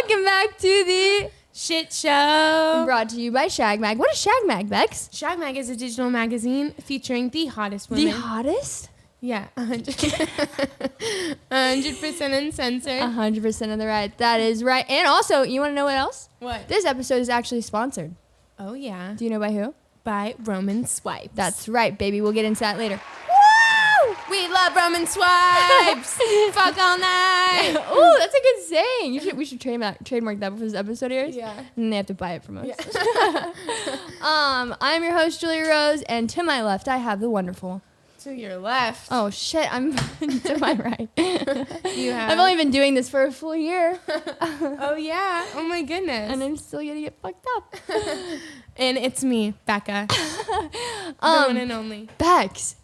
Welcome back to the Shitshow. Brought to you by Shag Mag. What is Shag Mag, Bex? Shag Mag is a digital magazine featuring the hottest women. The hottest? Yeah, 100% uncensored. 100% of the right. That is right. And also, you want to know what else? What? This episode is actually sponsored. Oh, yeah. Do you know by who? By Roman Swipes. That's right, baby. We'll get into that later. Woo! We love Roman Swipes. Fuck all night. Oh, that's a good saying. We should trademark that before this episode airs. Yeah. And then they have to buy it from us. Yeah. I'm your host, Julia Rose, and to my left, I have the wonderful. To your left. Oh, shit. I'm to my right. You have. I've only been doing this for a full year. Oh, yeah. Oh, my goodness. And I'm still going to get fucked up. And it's me, Becca. The one and only. Bex,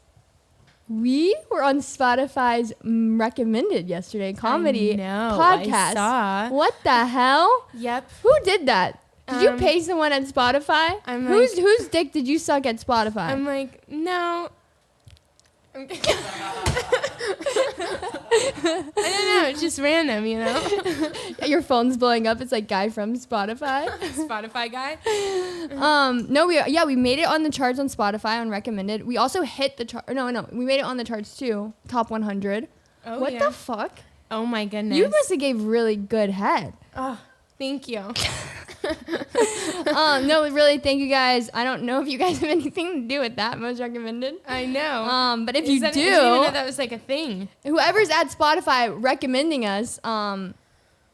we were on Spotify's recommended yesterday comedy podcast. I saw. What the hell? Yep. Who did that? Did you pay someone at Spotify? Whose dick did you suck at Spotify? I'm like, no. I don't know. It's just random, you know? Your phone's blowing up. It's like guy from Spotify. Spotify guy. No, we made it on the charts on Spotify on recommended. We also hit the chart. No, we made it on the charts too. Top 100. Oh, what the fuck? Oh my goodness. You must have gave really good head. Oh, thank you. No, really, thank you guys. I don't know if you guys have anything to do with that most recommended. I know. But if you do, I didn't even know that was like a thing. Whoever's at Spotify recommending us,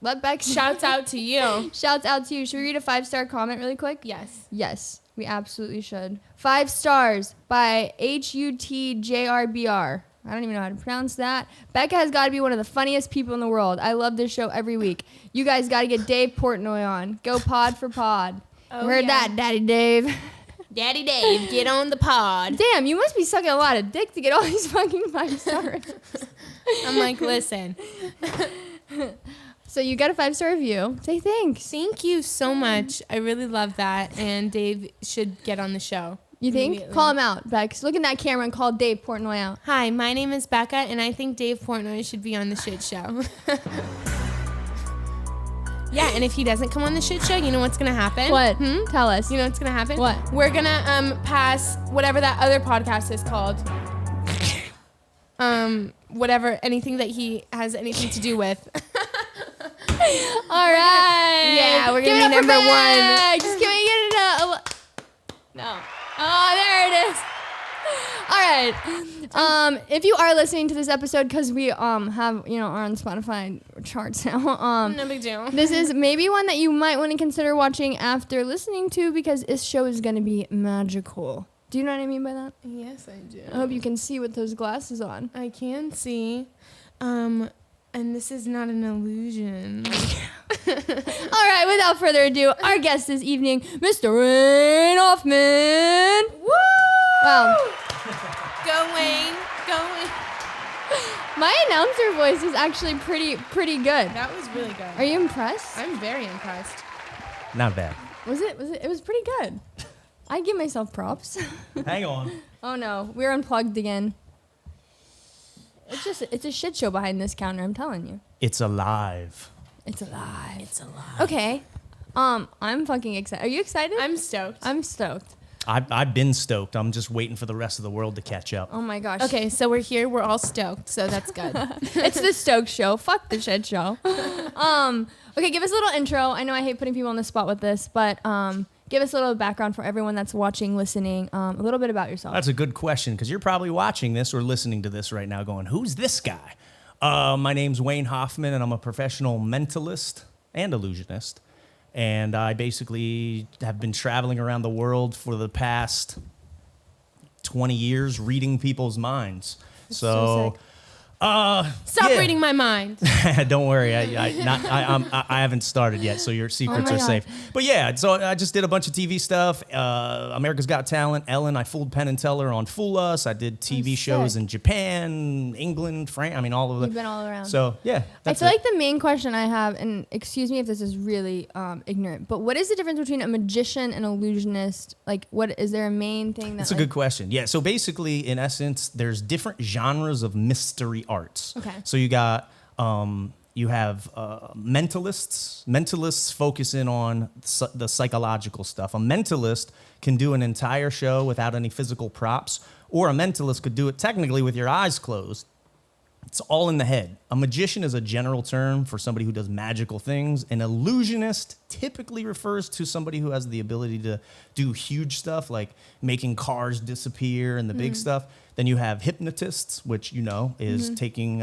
let Bex shouts out to you. Shouts out to you. Should we read a 5-star comment really quick? Yes. Yes, we absolutely should. 5 stars by HUTJRBR. I don't even know how to pronounce that. Becca has got to be one of the funniest people in the world. I love this show every week. You guys got to get Dave Portnoy on. Go pod for pod. Oh, heard that, Daddy Dave. Daddy Dave, get on the pod. Damn, you must be sucking a lot of dick to get all these fucking 5 stars. I'm like, listen. So you got a 5-star review. Say thanks. Thank you so much. I really love that. And Dave should get on the show. You think? Call him out, Bex. Look in that camera and call Dave Portnoy out. Hi, my name is Becca, and I think Dave Portnoy should be on the Shit Show. Yeah, and if he doesn't come on the Shit Show, you know what's going to happen? What? Tell us. You know what's going to happen? What? We're going to pass whatever that other podcast is called. Whatever, anything that he has anything to do with. All right. We're going to be number 1. Can we get it? No. Oh, there it is. All right. If you are listening to this episode, because we are on Spotify charts now. No big deal. This is maybe one that you might want to consider watching after listening to, because this show is going to be magical. Do you know what I mean by that? Yes, I do. I hope you can see with those glasses on. I can see. And this is not an illusion. All right, without further ado, our guest this evening, Mr. Wayne Hoffman. Woo! Wow. Go Wayne. Go Wayne. My announcer voice is actually pretty good. That was really good. Are you impressed? I'm very impressed. Not bad. Was it? It was pretty good. I give myself props. Hang on. Oh no, we're unplugged again. It's a shit show behind this counter, I'm telling you. It's alive. It's alive. It's alive. Okay. I'm fucking excited. Are you excited? I'm stoked. I'm stoked. I've been stoked. I'm just waiting for the rest of the world to catch up. Oh my gosh. Okay, so we're here. We're all stoked, so that's good. It's the Stoke Show. Fuck the shit show. Okay, give us a little intro. I know I hate putting people on the spot with this, but give us a little background for everyone that's watching, listening, a little bit about yourself. That's a good question, because you're probably watching this or listening to this right now going, who's this guy? My name's Wayne Hoffman, and I'm a professional mentalist and illusionist. And I basically have been traveling around the world for the past 20 years reading people's minds. So sick. Stop reading my mind. Don't worry, I haven't started yet, so your secrets are safe. But yeah, so I just did a bunch of TV stuff. America's Got Talent, Ellen. I fooled Penn and Teller on Fool Us. I did TV shows in Japan, England, France. I mean, all over. You've been all around. So yeah, I feel like the main question I have, and excuse me if this is really ignorant, but what is the difference between a magician and illusionist? Like, what is there a main thing that? That's a good question. Yeah, so basically, in essence, there's different genres of mystery arts. Okay. So you got you have mentalists. Mentalists focus in on the psychological stuff. A mentalist can do an entire show without any physical props, or a mentalist could do it technically with your eyes closed. It's all in the head. A magician is a general term for somebody who does magical things. An illusionist typically refers to somebody who has the ability to do huge stuff, like making cars disappear and the big stuff. Then you have hypnotists, which is taking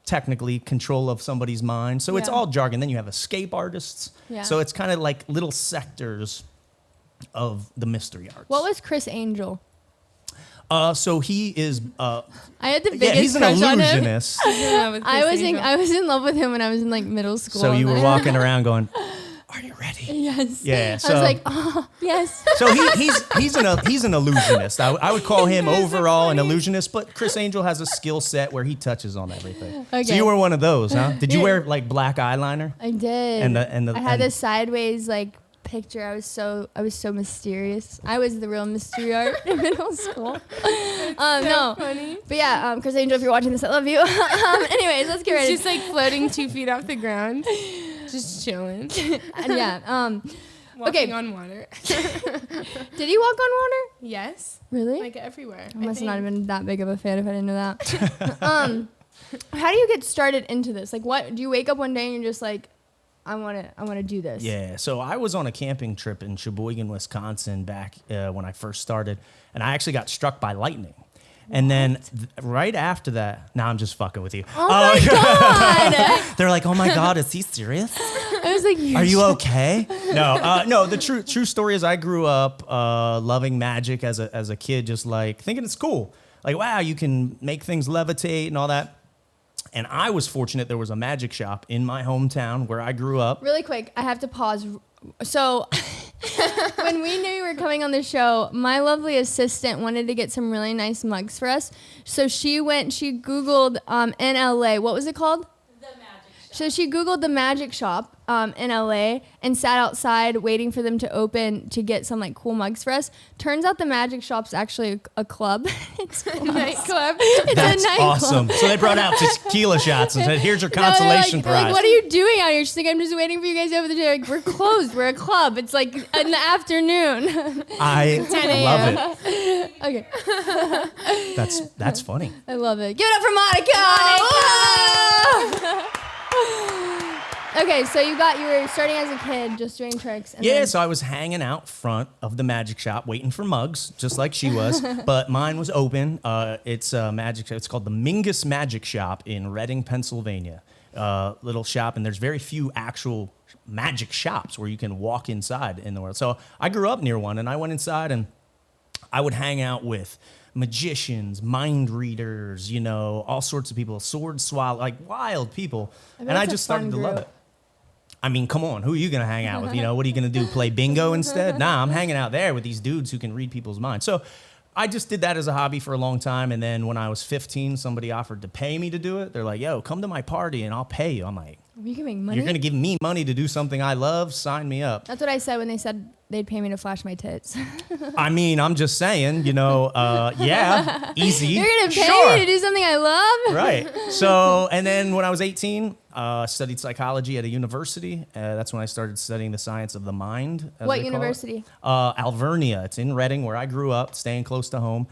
technically control of somebody's mind. So it's all jargon. Then you have escape artists. Yeah. So it's kind of like little sectors of the mystery arts. What was Chris Angel? So he is. I had the biggest he's an crush illusionist. on him. I was in love with him when I was in like middle school. So you were walking around going, "Are you ready?" Yes. Yeah. So I was like, "Oh, yes." So he's an illusionist. I would call him overall an illusionist, but Chris Angel has a skill set where he touches on everything. Okay. So you were one of those, huh? Did you wear like black eyeliner? I did. I had this sideways like picture. I was so mysterious. I was the real mystery art in middle school. No, funny. But yeah, Chris Angel, if you're watching this, I love you. Anyways, let's get ready. Just like floating 2 feet off the ground, just chilling. And yeah. Walking on water. Did he walk on water? Yes. Really? Like everywhere. I must not have been that big of a fan if I didn't know that. How do you get started into this? Like, what do you wake up one day and you're just like, I want to do this? Yeah. So I was on a camping trip in Sheboygan, Wisconsin back when I first started, and I actually got struck by lightning. And then right after that, now I'm just fucking with you. Oh my God. They're like, oh my God, is he serious? I was like, are you okay? No, the true story is I grew up loving magic as a kid, just like thinking it's cool. Like, wow, you can make things levitate and all that. And I was fortunate there was a magic shop in my hometown where I grew up. Really quick, I have to pause. So when we knew you were coming on the show, my lovely assistant wanted to get some really nice mugs for us. So she Googled in LA. What was it called? The Magic Shop. So she Googled the Magic Shop in LA and sat outside waiting for them to open to get some like cool mugs for us. Turns out the Magic Shop's actually a club. It's a nightclub. That's awesome. So they brought out tequila shots and said, here's your consolation prize. Like, what are you doing out here? She's like, I'm just waiting for you guys over there. Like, we're closed. We're a club. It's like in the afternoon. I love it. Okay. That's funny. I love it. Give it up for Monica. Okay, so you were starting as a kid, just doing tricks. And so I was hanging out front of the magic shop, waiting for mugs, just like she was. But mine was open. It's a magic shop. It's called the Mingus Magic Shop in Reading, Pennsylvania. Little shop, and there's very few actual magic shops where you can walk inside in the world. So I grew up near one, and I went inside, and I would hang out with magicians, mind readers, all sorts of people, sword swallow, like wild people. And I just started to love it. I mean, come on, who are you going to hang out with? What are you going to do, play bingo instead? Nah, I'm hanging out there with these dudes who can read people's minds. So I just did that as a hobby for a long time. And then when I was 15, somebody offered to pay me to do it. They're like, yo, come to my party and I'll pay you. I'm like, you can make money? You're going to give me money to do something I love? Sign me up. That's what I said when they said they'd pay me to flash my tits. I mean, I'm just saying, yeah, easy. You're going to pay me to do something I love? Right. So, and then when I was 18, I studied psychology at a university. That's when I started studying the science of the mind. What university? Alvernia. It's in Reading, where I grew up, staying close to home.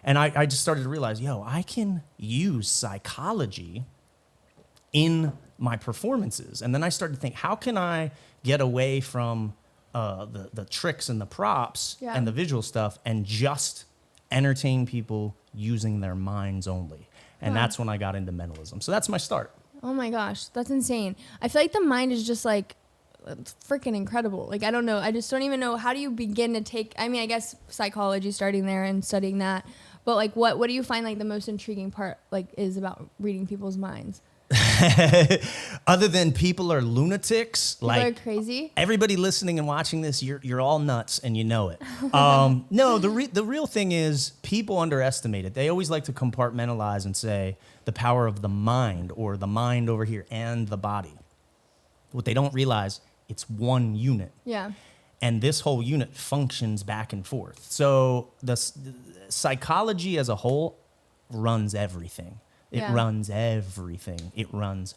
And I just started to realize, I can use psychology in my performances. And then I started to think, how can I get away from the tricks and the props and the visual stuff and just entertain people using their minds only? And that's when I got into mentalism. So that's my start. Oh my gosh, that's insane. I feel like the mind is just like freaking incredible. Like, I don't know. I just don't even know. How do you begin to take, I mean, I guess psychology, starting there and studying that. But like, what do you find like the most intriguing part like is about reading people's minds? Other than people are lunatics, people are crazy. Everybody listening and watching this, you're all nuts and you know it. No, the real thing is people underestimate it. They always like to compartmentalize and say the power of the mind, or the mind over here and the body. What they don't realize, it's one unit. Yeah. And this whole unit functions back and forth. So the psychology as a whole runs everything. It runs everything. It runs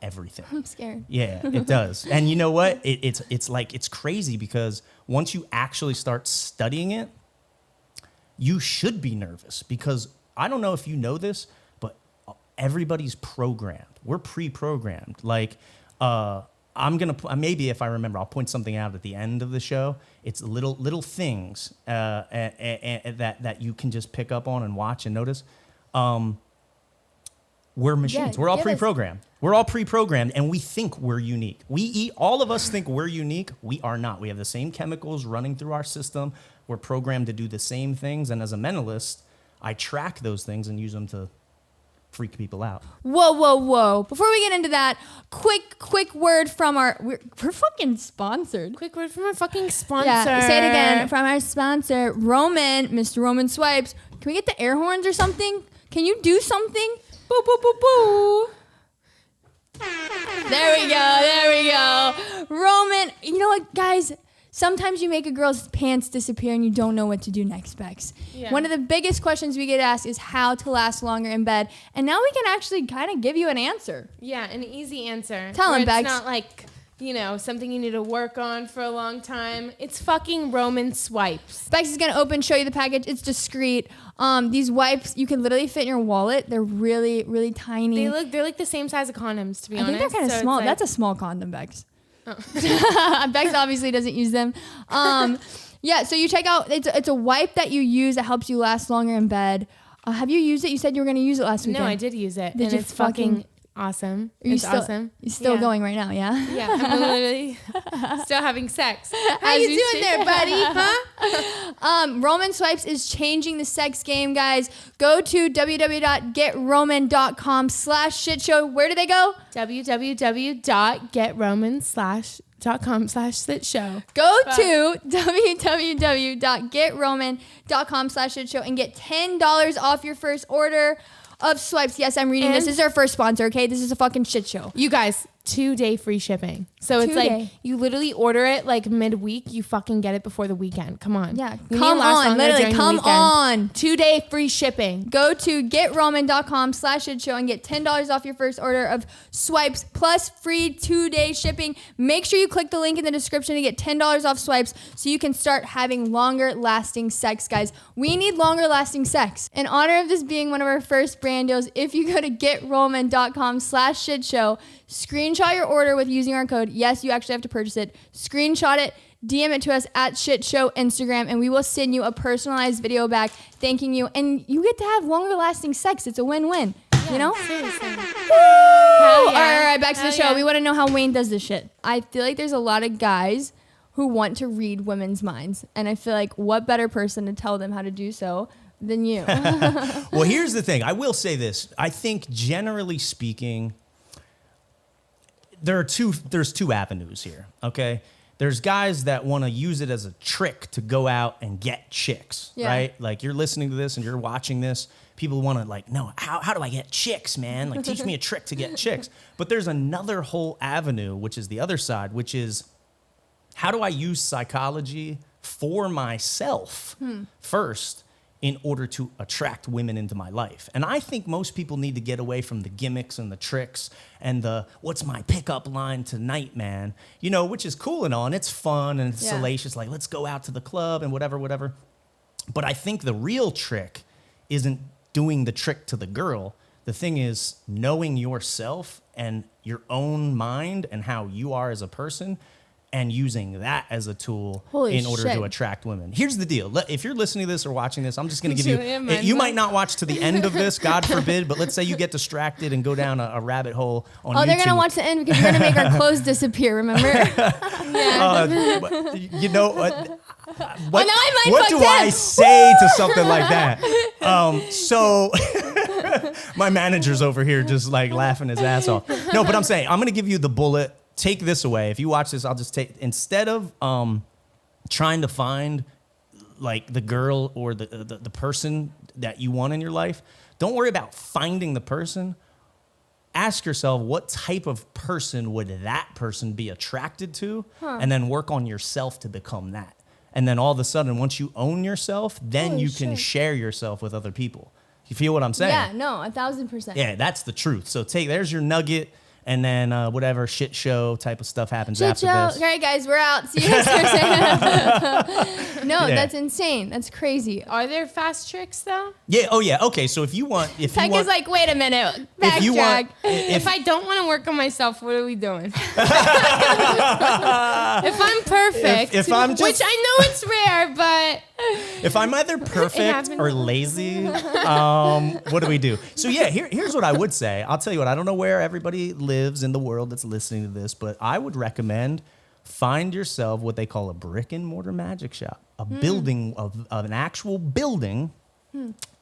everything. I'm scared. Yeah, it does. And you know what? It's crazy because once you actually start studying it, you should be nervous because I don't know if you know this, but everybody's programmed. We're pre-programmed. Like, I'm gonna maybe if I remember, I'll point something out at the end of the show. It's little things that you can just pick up on and watch and notice. We're machines. We're all pre-programmed. We're all pre-programmed, and we think we're unique. All of us think we're unique. We are not. We have the same chemicals running through our system. We're programmed to do the same things, and as a mentalist, I track those things and use them to freak people out. Whoa. Before we get into that, quick word from we're fucking sponsored. Quick word from our fucking sponsor. Yeah, say it again. From our sponsor, Roman, Mr. Roman Swipes. Can we get the air horns or something? Can you do something? Boo, boo, boo, boo. There we go. Roman, you know what, guys? Sometimes you make a girl's pants disappear and you don't know what to do next, Bex. Yeah. One of the biggest questions we get asked is how to last longer in bed. And now we can actually kind of give you an answer. Yeah, an easy answer. Tell him, Bex. It's not like, something you need to work on for a long time. It's fucking Roman swipes. Bex is going to show you the package. It's discreet. These wipes, you can literally fit in your wallet. They're really, really tiny. They're like the same size of condoms, to be honest. I think they're kind of small. That's a small condom, Bex. Oh. Bex obviously doesn't use them. So you check out, it's a wipe that you use that helps you last longer in bed. Have you used it? You said you were going to use it last weekend. No, I did use it. It's fucking awesome. It's awesome. You're still going right now, yeah? Yeah, I'm literally still having sex. How you doing there, buddy? Huh? Roman Swipes is changing the sex game, guys. Go to www.getroman.com/shitshow. Where do they go? www.getroman.com/shitshow. Go to www.getroman.com/shitshow and get $10 off your first order of swipes. Yes, I'm reading this. This is our first sponsor, okay? This is a fucking shit show. You guys, 2-day free shipping. So it's like you literally order it like midweek. You fucking get it before the weekend. Come on. Yeah. Come on. Literally, come on. 2-day free shipping. Go to getroman.com/shitshow and get $10 off your first order of swipes plus free 2-day shipping. Make sure you click the link in the description to get $10 off swipes so you can start having longer lasting sex, guys. We need longer lasting sex. In honor of this being one of our first brand deals, if you go to getroman.com/shitshow, screenshot your order with using our code. Yes, you actually have to purchase it. Screenshot it, DM it to us at Shitshow Instagram, and we will send you a personalized video back thanking you. And you get to have longer lasting sex. It's a win-win. Yeah, you know? Seriously. All right, back to the show. We want to know how Wayne does this shit. I feel like there's a lot of guys who want to read women's minds. And I feel like what better person to tell them how to do so than you? Well, here's the thing. I will say this. I think generally speaking, there's two avenues here, okay? There's guys that want to use it as a trick to go out and get chicks, right? Like you're listening to this and you're watching this. People want to no, how do I get chicks, man? Like teach me a trick to get chicks. But there's another whole avenue, which is the other side, which is how do I use psychology for myself first in order to attract women into my life? And I think most people need to get away from the gimmicks and the tricks and the what's my pickup line tonight, man? Which is cool and all, and it's fun and it's salacious, like let's go out to the club and whatever. But I think the real trick isn't doing the trick to the girl. The thing is knowing yourself and your own mind and how you are as a person and using that as a tool in order to attract women. Here's the deal. If you're listening to this or watching this, I'm just going to give you... You might not watch to the end of this, God forbid, but let's say you get distracted and go down a rabbit hole on YouTube. Oh, they're going to watch the end because you're going to make our clothes disappear, remember? What do I say to something like that? So my manager's over here just laughing his ass off. No, but I'm saying, I'm going to give you the bullet. Take this away. If you watch this, I'll just instead of trying to find the girl or the person that you want in your life, don't worry about finding the person. Ask yourself, what type of person would that person be attracted to? And then work on yourself to become that. And then all of a sudden, once you own yourself, then you can share yourself with other people. You feel what I'm saying? Yeah, no, 1,000%. Yeah, that's the truth. So there's your nugget, and then whatever shit show type of stuff happens after this. All right, guys, we're out. See you next Thursday. No, that's insane. That's crazy. Are there fast tricks though? Yeah. Oh yeah. Okay. So if you want, Tech is like, wait a minute. Backtrack. If I don't want to work on myself, what are we doing? If I'm perfect, if I'm just, which I know it's rare, but if I'm either perfect or lazy, what do we do? So yeah, here's what I would say. I'll tell you what. I don't know where everybody lives in the world that's listening to this, but I would recommend find yourself what they call a brick and mortar magic shop, a building of an actual building.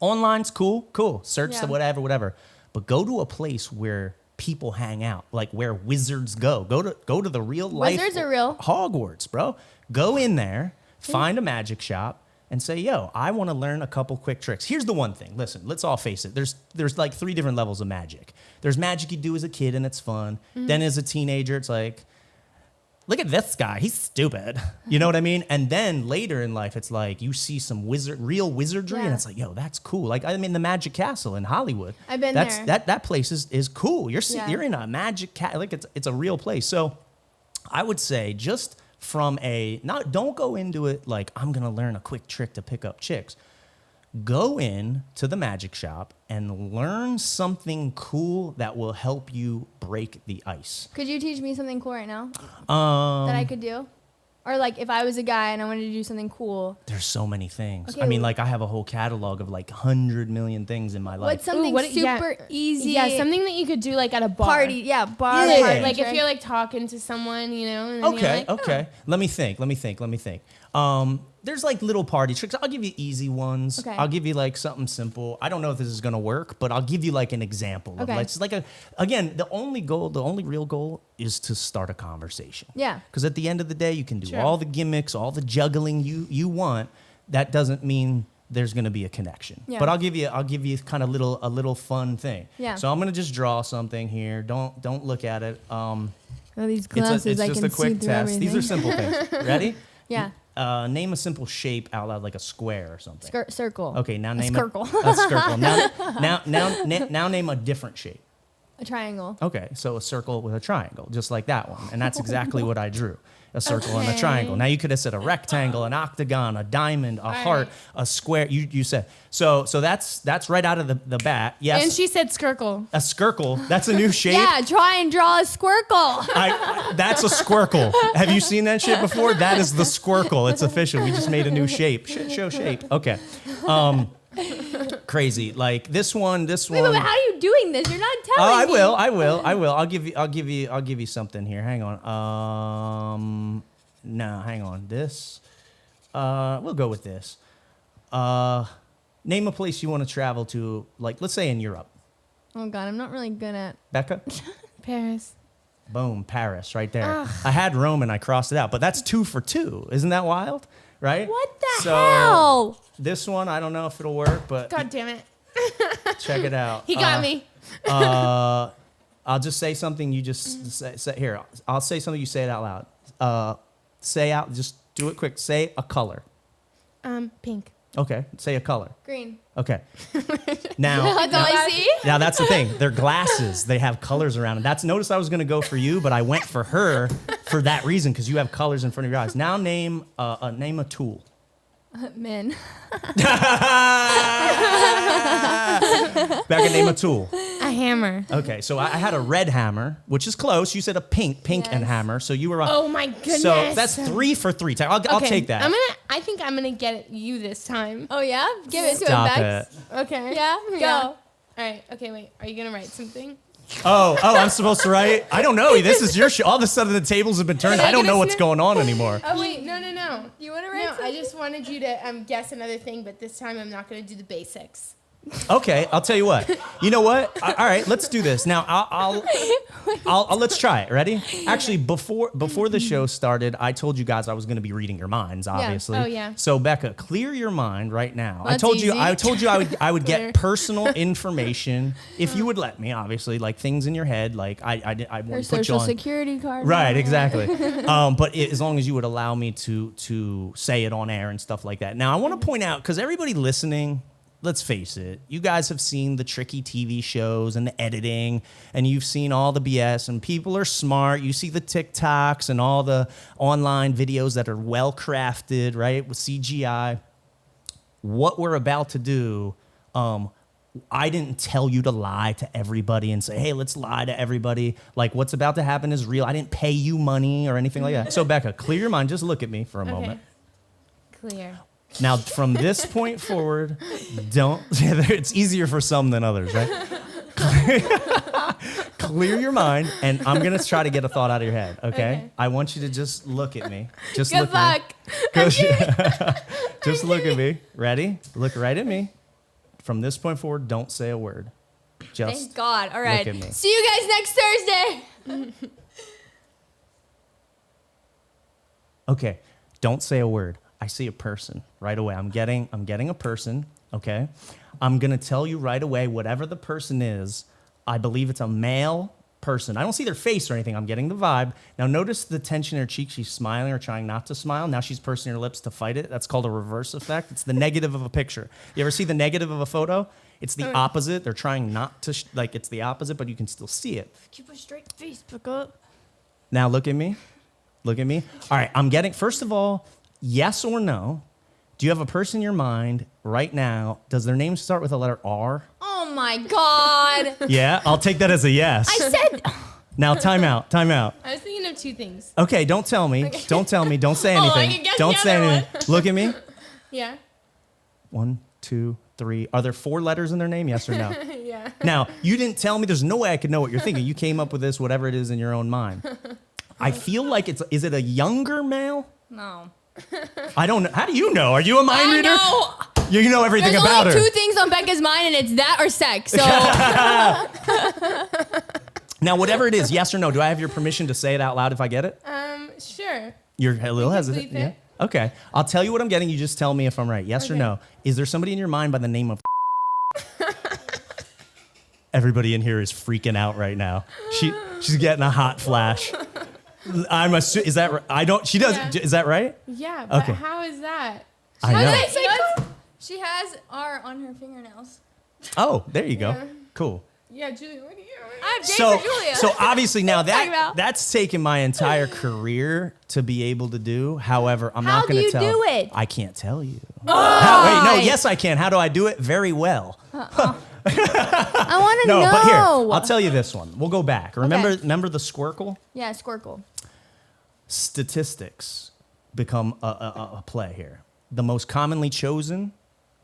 Online's cool. Search the whatever. But go to a place where people hang out, like where wizards go. Go to the real life. Wizards are real. Hogwarts, bro. Go in there, find a magic shop, and say, yo, I want to learn a couple quick tricks. Here's the one thing. Listen, let's all face it. There's like 3 different levels of magic. There's magic you do as a kid and it's fun. Then as a teenager, it's like, look at this guy. He's stupid. You know what I mean? And then later in life, it's like you see some real wizardry, and it's like, yo, that's cool. Like I mean, the Magic Castle in Hollywood. I've been there. That place is cool. You're in a magic like it's a real place. So I would say just from don't go into it like I'm gonna learn a quick trick to pick up chicks. Go in to the magic shop and learn something cool that will help you break the ice. Could you teach me something cool right now that I could do? Or like if I was a guy and I wanted to do something cool. There's so many things. Okay, I mean, like I have a whole catalog of like 100 million things in my life. What's something super easy? Yeah, something that you could do like at a bar. Party, yeah, bar. Yeah. Party Like trick. if you're like talking to someone, you know. And then Okay, you're like, okay. Let me think. There's like little party tricks. I'll give you easy ones. Okay. I'll give you like something simple. I don't know if this is gonna work, but I'll give you like an example. Okay. It's like again, the only real goal is to start a conversation. Yeah. Because at the end of the day, you can do True. all the gimmicks, all the juggling you want. That doesn't mean there's gonna be a connection. Yeah. But I'll give you kind of a little fun thing. Yeah. So I'm gonna just draw something here. Don't look at it. Oh, these It's glasses, I just can a quick see through test. These everything. are simple things. Ready? Yeah. Name a simple shape out loud, like a square or something. Circle. Okay, now name circle. a circle. Now name a different shape. A triangle. Okay, so a circle with a triangle, just like that one, and that's exactly what I drew. A circle and a Okay. triangle. Now you could have said a rectangle, an octagon, a diamond, a heart, a square. You said so that's right out of the bat. Yes. And she said skirkle. a skirkle. That's a new shape. Yeah, try and draw a squircle. That's a squircle. Have you seen that shit before? That is the squircle. It's official. We just made a new shape. Shitshow shape. Okay. Crazy. Like this one. Wait, but how are you doing this? You're not telling me. I will. I'll give you something here. Hang on. No, hang on. This. We'll go with this. Name a place you want to travel to, like let's say in Europe. Oh God, I'm not really good at. Becca? Paris. Boom, Paris, right there. I had Rome and I crossed it out, but that's 2 for 2. Isn't that wild? Right? What the hell? This one, I don't know if it'll work, but God damn it. check it out. He got me. I'll just say something. You just say here. I'll say something. You say it out loud. Just do it quick. Say a color. Pink. Okay. Say a color. Green. Okay. Now, That's all I see. now that's the thing. They're glasses. They have colors around them. Notice I was going to go for you, but I went for her for that reason because you have colors in front of your eyes. Now name a tool. Men. Becca, name a tool. A hammer. Okay, so I had a red hammer, which is close. You said a pink and Yes. hammer. So you were on. Oh my goodness. So that's 3 for 3. I'll Okay, take that. I think I'm gonna get you this time. Oh yeah, give it to Stop him, Bex. it. Okay. Yeah, go. Yeah. All right. Okay. Wait. Are you gonna write something? Oh, I'm supposed to write? I don't know. This is your show. All of a sudden the tables have been turned. I don't know what's going on anymore. Oh wait. No. You want to write No. something? I just wanted you to guess another thing, but this time I'm not gonna do the basics. Okay, I'll tell you what. You know what? All right, let's do this. Now, I'll let's try it. Ready? Actually, before the show started, I told you guys I was going to be reading your minds, obviously. Oh, yeah. So, Becca, clear your mind right now. That's I easy. told you I would get personal information if you would let me, obviously, like things in your head, like I Her won't put you social on. security card. Right, exactly. But as long as you would allow me to say it on air and stuff like that. Now, I want to point out, because everybody listening, let's face it, you guys have seen the tricky TV shows and the editing, and you've seen all the BS, and people are smart. You see the TikToks and all the online videos that are well crafted, right, with CGI. What we're about to do, I didn't tell you to lie to everybody and say, hey, let's lie to everybody. Like, what's about to happen is real. I didn't pay you money or anything like that. So, Becca, clear your mind. Just look at me for a moment. Clear. Now, from this point forward, don't. It's easier for some than others, right? Clear your mind, and I'm going to try to get a thought out of your head, okay? I want you to just look at me. Just Good look luck. At me. Just look at me. Ready? Look right at me. From this point forward, don't say a word. Just Thank God. All right. look at me. See you guys next Thursday. Okay. Don't say a word. I see a person right away. I'm getting a person, okay? I'm going to tell you right away whatever the person is. I believe it's a male person. I don't see their face or anything. I'm getting the vibe. Now notice the tension in her cheek. She's smiling or trying not to smile. Now she's pursing her lips to fight it. That's called a reverse effect. It's the negative of a picture. You ever see the negative of a photo? It's the opposite. They're trying not to, it's the opposite, but you can still see it. Keep a straight face, Becca. Now look at me. Look at me. All right, I'm getting, first of all, yes or no, do you have a person in your mind right now? Does their name start with the letter R? Oh my God. Yeah, I'll take that as a yes. I said. Now, time out. I was thinking of two things. Okay, don't tell me. Okay. Don't tell me. Don't say Oh, I anything. can guess Don't the say other anything. one. Look at me. Yeah. 1, 2, 3. Are there 4 letters in their name? Yes or no? Yeah. Now, you didn't tell me. There's no way I could know what you're thinking. You came up with this, whatever it is in your own mind. I feel like is it a younger male? No. I don't know. How do you know? Are you a mind I reader? know. You know everything There's about only her. 2 things on Becca's mind, and it's that or sex. So Now, whatever it is, yes or no, do I have your permission to say it out loud if I get it? Sure. You're a little can hesitant. bleep Yeah. it. Okay. I'll tell you what I'm getting. You just tell me if I'm right. Yes or Okay. no. Is there somebody in your mind by the name of? Everybody in here is freaking out right now. She's getting a hot flash. I'm assuming. Is that right? I don't. She does. Yeah. Is that right? Yeah, but Okay. how is that? I How know. did I say she has R on her fingernails. Oh, there you go. Yeah. Cool. Yeah, Julie, what are you? I have J So, for Julia. so obviously now talking about? that's taken my entire career to be able to do. However, I'm How not going do to you tell. do it? I can't tell you. Wait, no. Yes, I can. How do I do it? Very well. I want to No, know. but here, I'll tell you this one. We'll go back. Remember Okay. the Squircle? Yeah, Squircle. Statistics become a play here. The most commonly chosen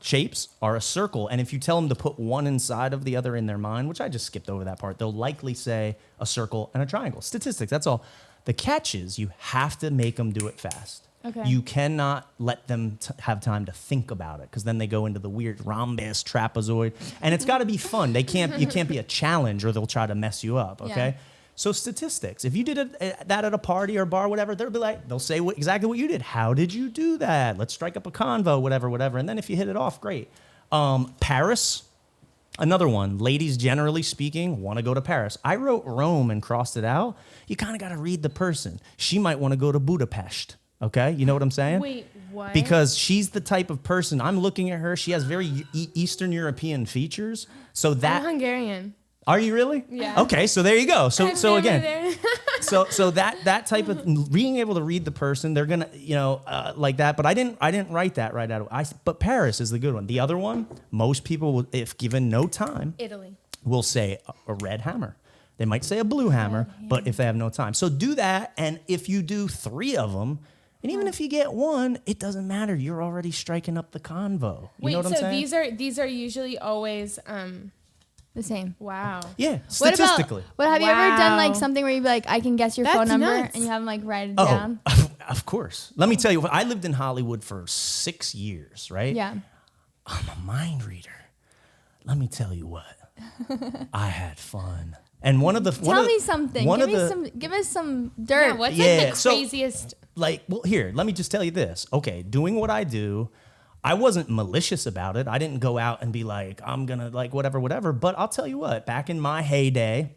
shapes are a circle, and if you tell them to put one inside of the other in their mind, which I just skipped over that part, they'll likely say a circle and a triangle. Statistics, that's all. The catch is you have to make them do it fast. Okay. You cannot let them have time to think about it, because then they go into the weird rhombus, trapezoid, and it's got to be fun. You can't be a challenge, or they'll try to mess you up. Okay. Yeah. So statistics. If you did that at a party or bar, whatever, they'll say exactly what you did. How did you do that? Let's strike up a convo, whatever. And then if you hit it off, great. Paris, another one. Ladies, generally speaking, want to go to Paris. I wrote Rome and crossed it out. You kind of got to read the person. She might want to go to Budapest. Okay, you know what I'm saying? Wait, what? Because she's the type of person. I'm looking at her. She has very Eastern European features. So I'm that. Hungarian. Are you really? Yeah. Okay, so there you go. I have So family again, there. so that type of being able to read the person, they're gonna like that. But I didn't write that right out. But Paris is the good one. The other one, most people, will, if given no time, Italy. will say a red hammer. They might say a blue hammer, but if they have no time, so do that. And if you do 3 of them. And even if you get 1, it doesn't matter. You're already striking up the convo. You Wait, know what I'm so saying? these are usually always The same. wow. Yeah, What statistically. have you ever done like Wow. something where you'd be like, I can guess your That's phone number, nuts. and you have them like write it Oh, down? of course. Let me tell you, I lived in Hollywood for 6 years, right? Yeah. I'm a mind reader. Let me tell you what. I had fun. And one of the Tell me something. Give us some dirt. Yeah, what's Yeah, like the so- craziest? here, let me just tell you this. Okay, doing what I do, I wasn't malicious about it. I didn't go out and be like, I'm gonna like whatever. But I'll tell you what, back in my heyday,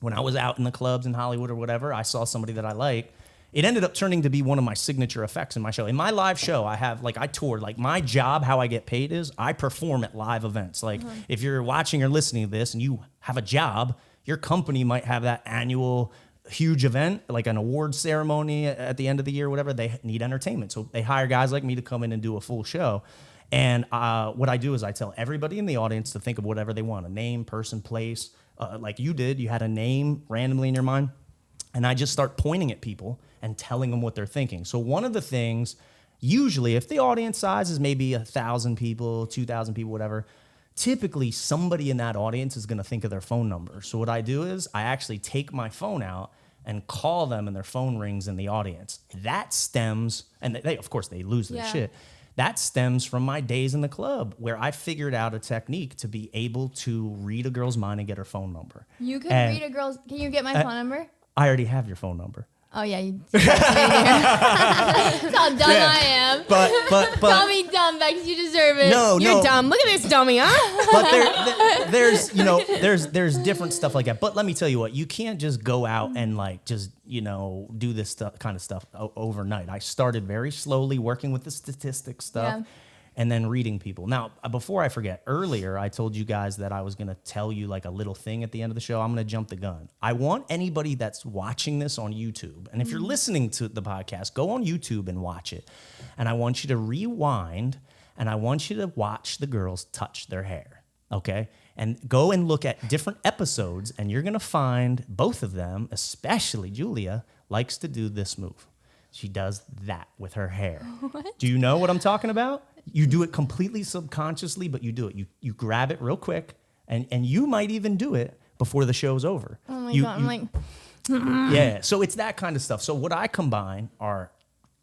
when I was out in the clubs in Hollywood or whatever, I saw somebody that I like, it ended up turning to be one of my signature effects in my show. In my live show, I tour. Like my job, how I get paid is I perform at live events. Like if you're watching or listening to this and you have a job, your company might have that annual huge event, like an award ceremony at the end of the year, whatever. They need entertainment. So they hire guys like me to come in and do a full show. And what I do is I tell everybody in the audience to think of whatever they want, a name, person, place. Like you did, you had a name randomly in your mind. And I just start pointing at people and telling them what they're thinking. So one of the things, usually if the audience size is maybe 1,000 people, 2,000 people, whatever, typically somebody in that audience is gonna think of their phone number. So what I do is I actually take my phone out and call them and their phone rings in the audience. That stems, and they of course they lose their shit. That stems from my days in the club where I figured out a technique to be able to read a girl's mind and get her phone number. You can read a girl's, can you get my phone number? I already have your phone number. Oh yeah, you. That's how dumb I am. But Call me dumb, Bex. You deserve it. You're dumb. Look at this dummy, huh? But there's different stuff like that. But let me tell you what, you can't just go out and like just do this kind of stuff overnight. I started very slowly working with the statistics stuff. And then reading people. Now, before I forget, earlier I told you guys that I was going to tell you like a little thing at the end of the show. I'm going to jump the gun. I want anybody that's watching this on YouTube, and if you're listening to the podcast, go on YouTube and watch it. And I want you to rewind, and I want you to watch the girls touch their hair, okay? And go and look at different episodes, and you're going to find both of them, especially Julia, likes to do this move. She does that with her hair. What? Do you know what I'm talking about? You do it completely subconsciously, but you do it. You grab it real quick, and you might even do it before the show's over. Oh my God, I'm like... Yeah, so it's that kind of stuff. So what I combine are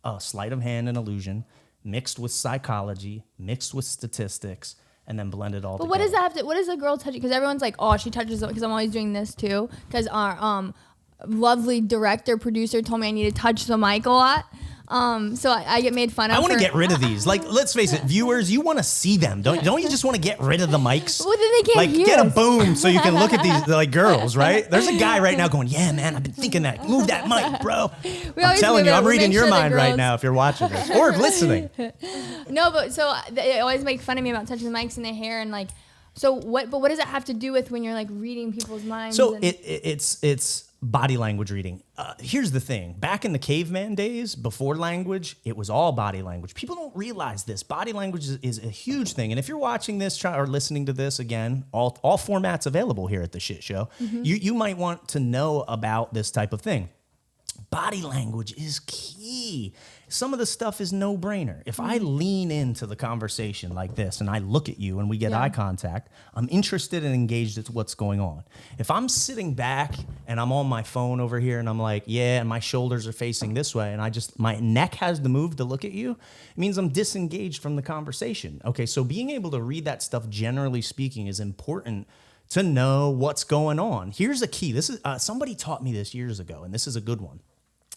a sleight of hand and illusion mixed with psychology, mixed with statistics, and then blend it all together. But what does that have to... What does a girl touch? Because everyone's like, oh, she touches it, because I'm always doing this too. Because our lovely director, producer told me I need to touch the mic a lot. So I get made fun of. I want to get rid of these. Like, let's face it, viewers, you want to see them. Don't you just want to get rid of the mics? Well, then they can't hear get us. a boom so you can look at these like girls, right? There's a guy right now going, yeah, man, I've been thinking that. Move that mic, bro. I'm telling you, I'm reading your mind right now if you're watching this or listening. No, but so they always make fun of me about touching the mics in their hair and like, so what, but what does it have to do with when you're like reading people's minds? So it's body language reading. Here's the thing. Back in the caveman days, before language, it was all body language. People don't realize this. Body language is a huge thing. And if you're watching this or listening to this, again, all formats available here at the Shit Show, you might want to know about this type of thing. Body language is key. Some of the stuff is no-brainer. If I lean into the conversation like this and I look at you and we get eye contact, I'm interested and engaged at what's going on. If I'm sitting back and I'm on my phone over here and I'm like, yeah, and my shoulders are facing this way and my neck has to move to look at you, it means I'm disengaged from the conversation. Okay, so being able to read that stuff, generally speaking, is important to know what's going on. Here's a key. This is somebody taught me this years ago, and this is a good one.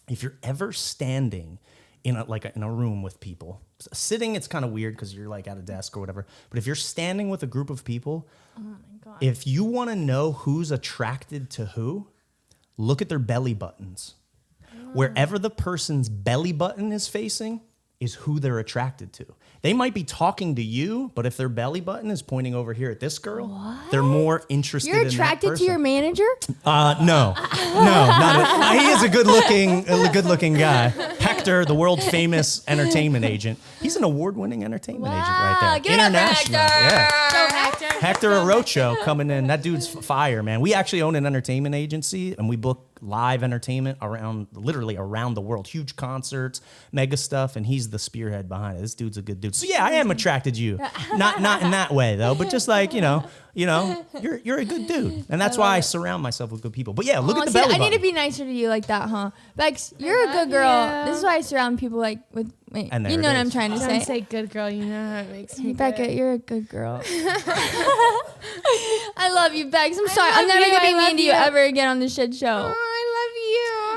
If you're ever standing in a room with people, sitting, it's kind of weird because you're like at a desk or whatever. But if you're standing with a group of people, oh my God, if you want to know who's attracted to who, look at their belly buttons. Wherever the person's belly button is facing is who they're attracted to. They might be talking to you, but if their belly button is pointing over here at this girl, they're more interested in that person. You're attracted to your manager? No, not he is a good-looking guy. Hector, the world famous entertainment agent. He's an award-winning entertainment agent right there. Get international. Hector Arocho coming in. That dude's fire, man. We actually own an entertainment agency, and we book live entertainment literally around the world. Huge concerts, mega stuff, and he's the spearhead behind it. This dude's a good dude. So yeah, I am attracted to you. Not in that way though, but just like, you're a good dude. And that's why I surround myself with good people. But yeah, look at the belly button. I need to be nicer to you like that, huh? Bex, you're a good girl. Yeah. This is why I surround people like with you know what I'm trying to say. Don't say good girl, you know how it makes me Becca, you're a good girl. I love you, Bex. I'm sorry. I'm never going to be mean to you ever again on the Shit Show.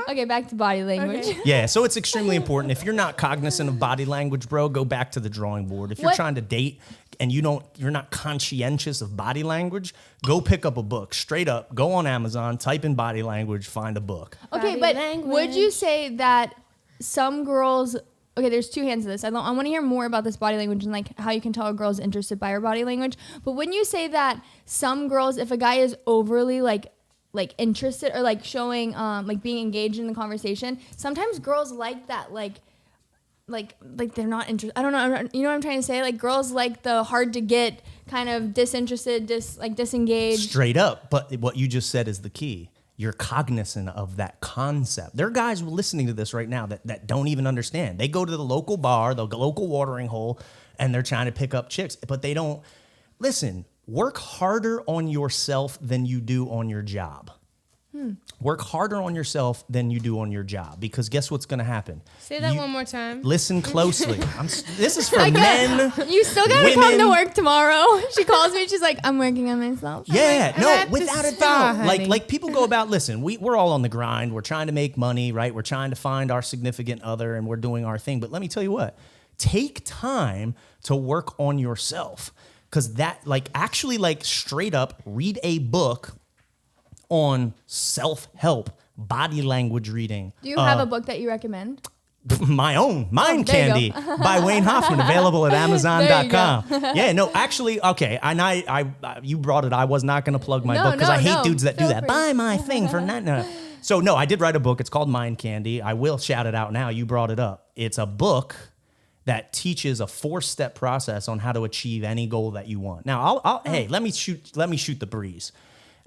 Okay, back to body language. Okay. Yeah, so it's extremely important. If you're not cognizant of body language, bro, go back to the drawing board. If you're trying to date and you're not conscientious of body language, go pick up a book. Straight up, go on Amazon, type in body language, find a book. Okay, but would you say that some girls. Okay, there's two hands to this. I want to hear more about this body language and like how you can tell a girl's interested by her body language. But when you say that some girls, if a guy is overly like interested or like showing like being engaged in the conversation, sometimes girls like that like they're not interested. I don't know. You know what I'm trying to say? Like girls like the hard to get kind of disinterested, disengaged. Straight up. But what you just said is the key. You're cognizant of that concept. There are guys listening to this right now that don't even understand. They go to the local bar, the local watering hole, and they're trying to pick up chicks, but they don't. Listen, work harder on yourself than you do on your job. Work harder on yourself than you do on your job, because guess what's going to happen? Say that one more time. Listen closely. This is for men. You still got to come to work tomorrow. She calls me. She's like, I'm working on myself. Yeah, like, without a doubt. Like people go about, listen, we're all on the grind. We're trying to make money, right? We're trying to find our significant other and we're doing our thing. But let me tell you what, take time to work on yourself, because that actually straight up read a book on self-help, body language reading. Do you have a book that you recommend? My own, Mind Candy by Wayne Hoffman, available at Amazon.com. Yeah, no, actually, okay, and I you brought it. I was not going to plug my book because I hate dudes that do that. Buy my thing for nothing. So no, I did write a book. It's called Mind Candy. I will shout it out now. You brought it up. It's a book that teaches a 4-step process on how to achieve any goal that you want. Now, hey, let me shoot the breeze.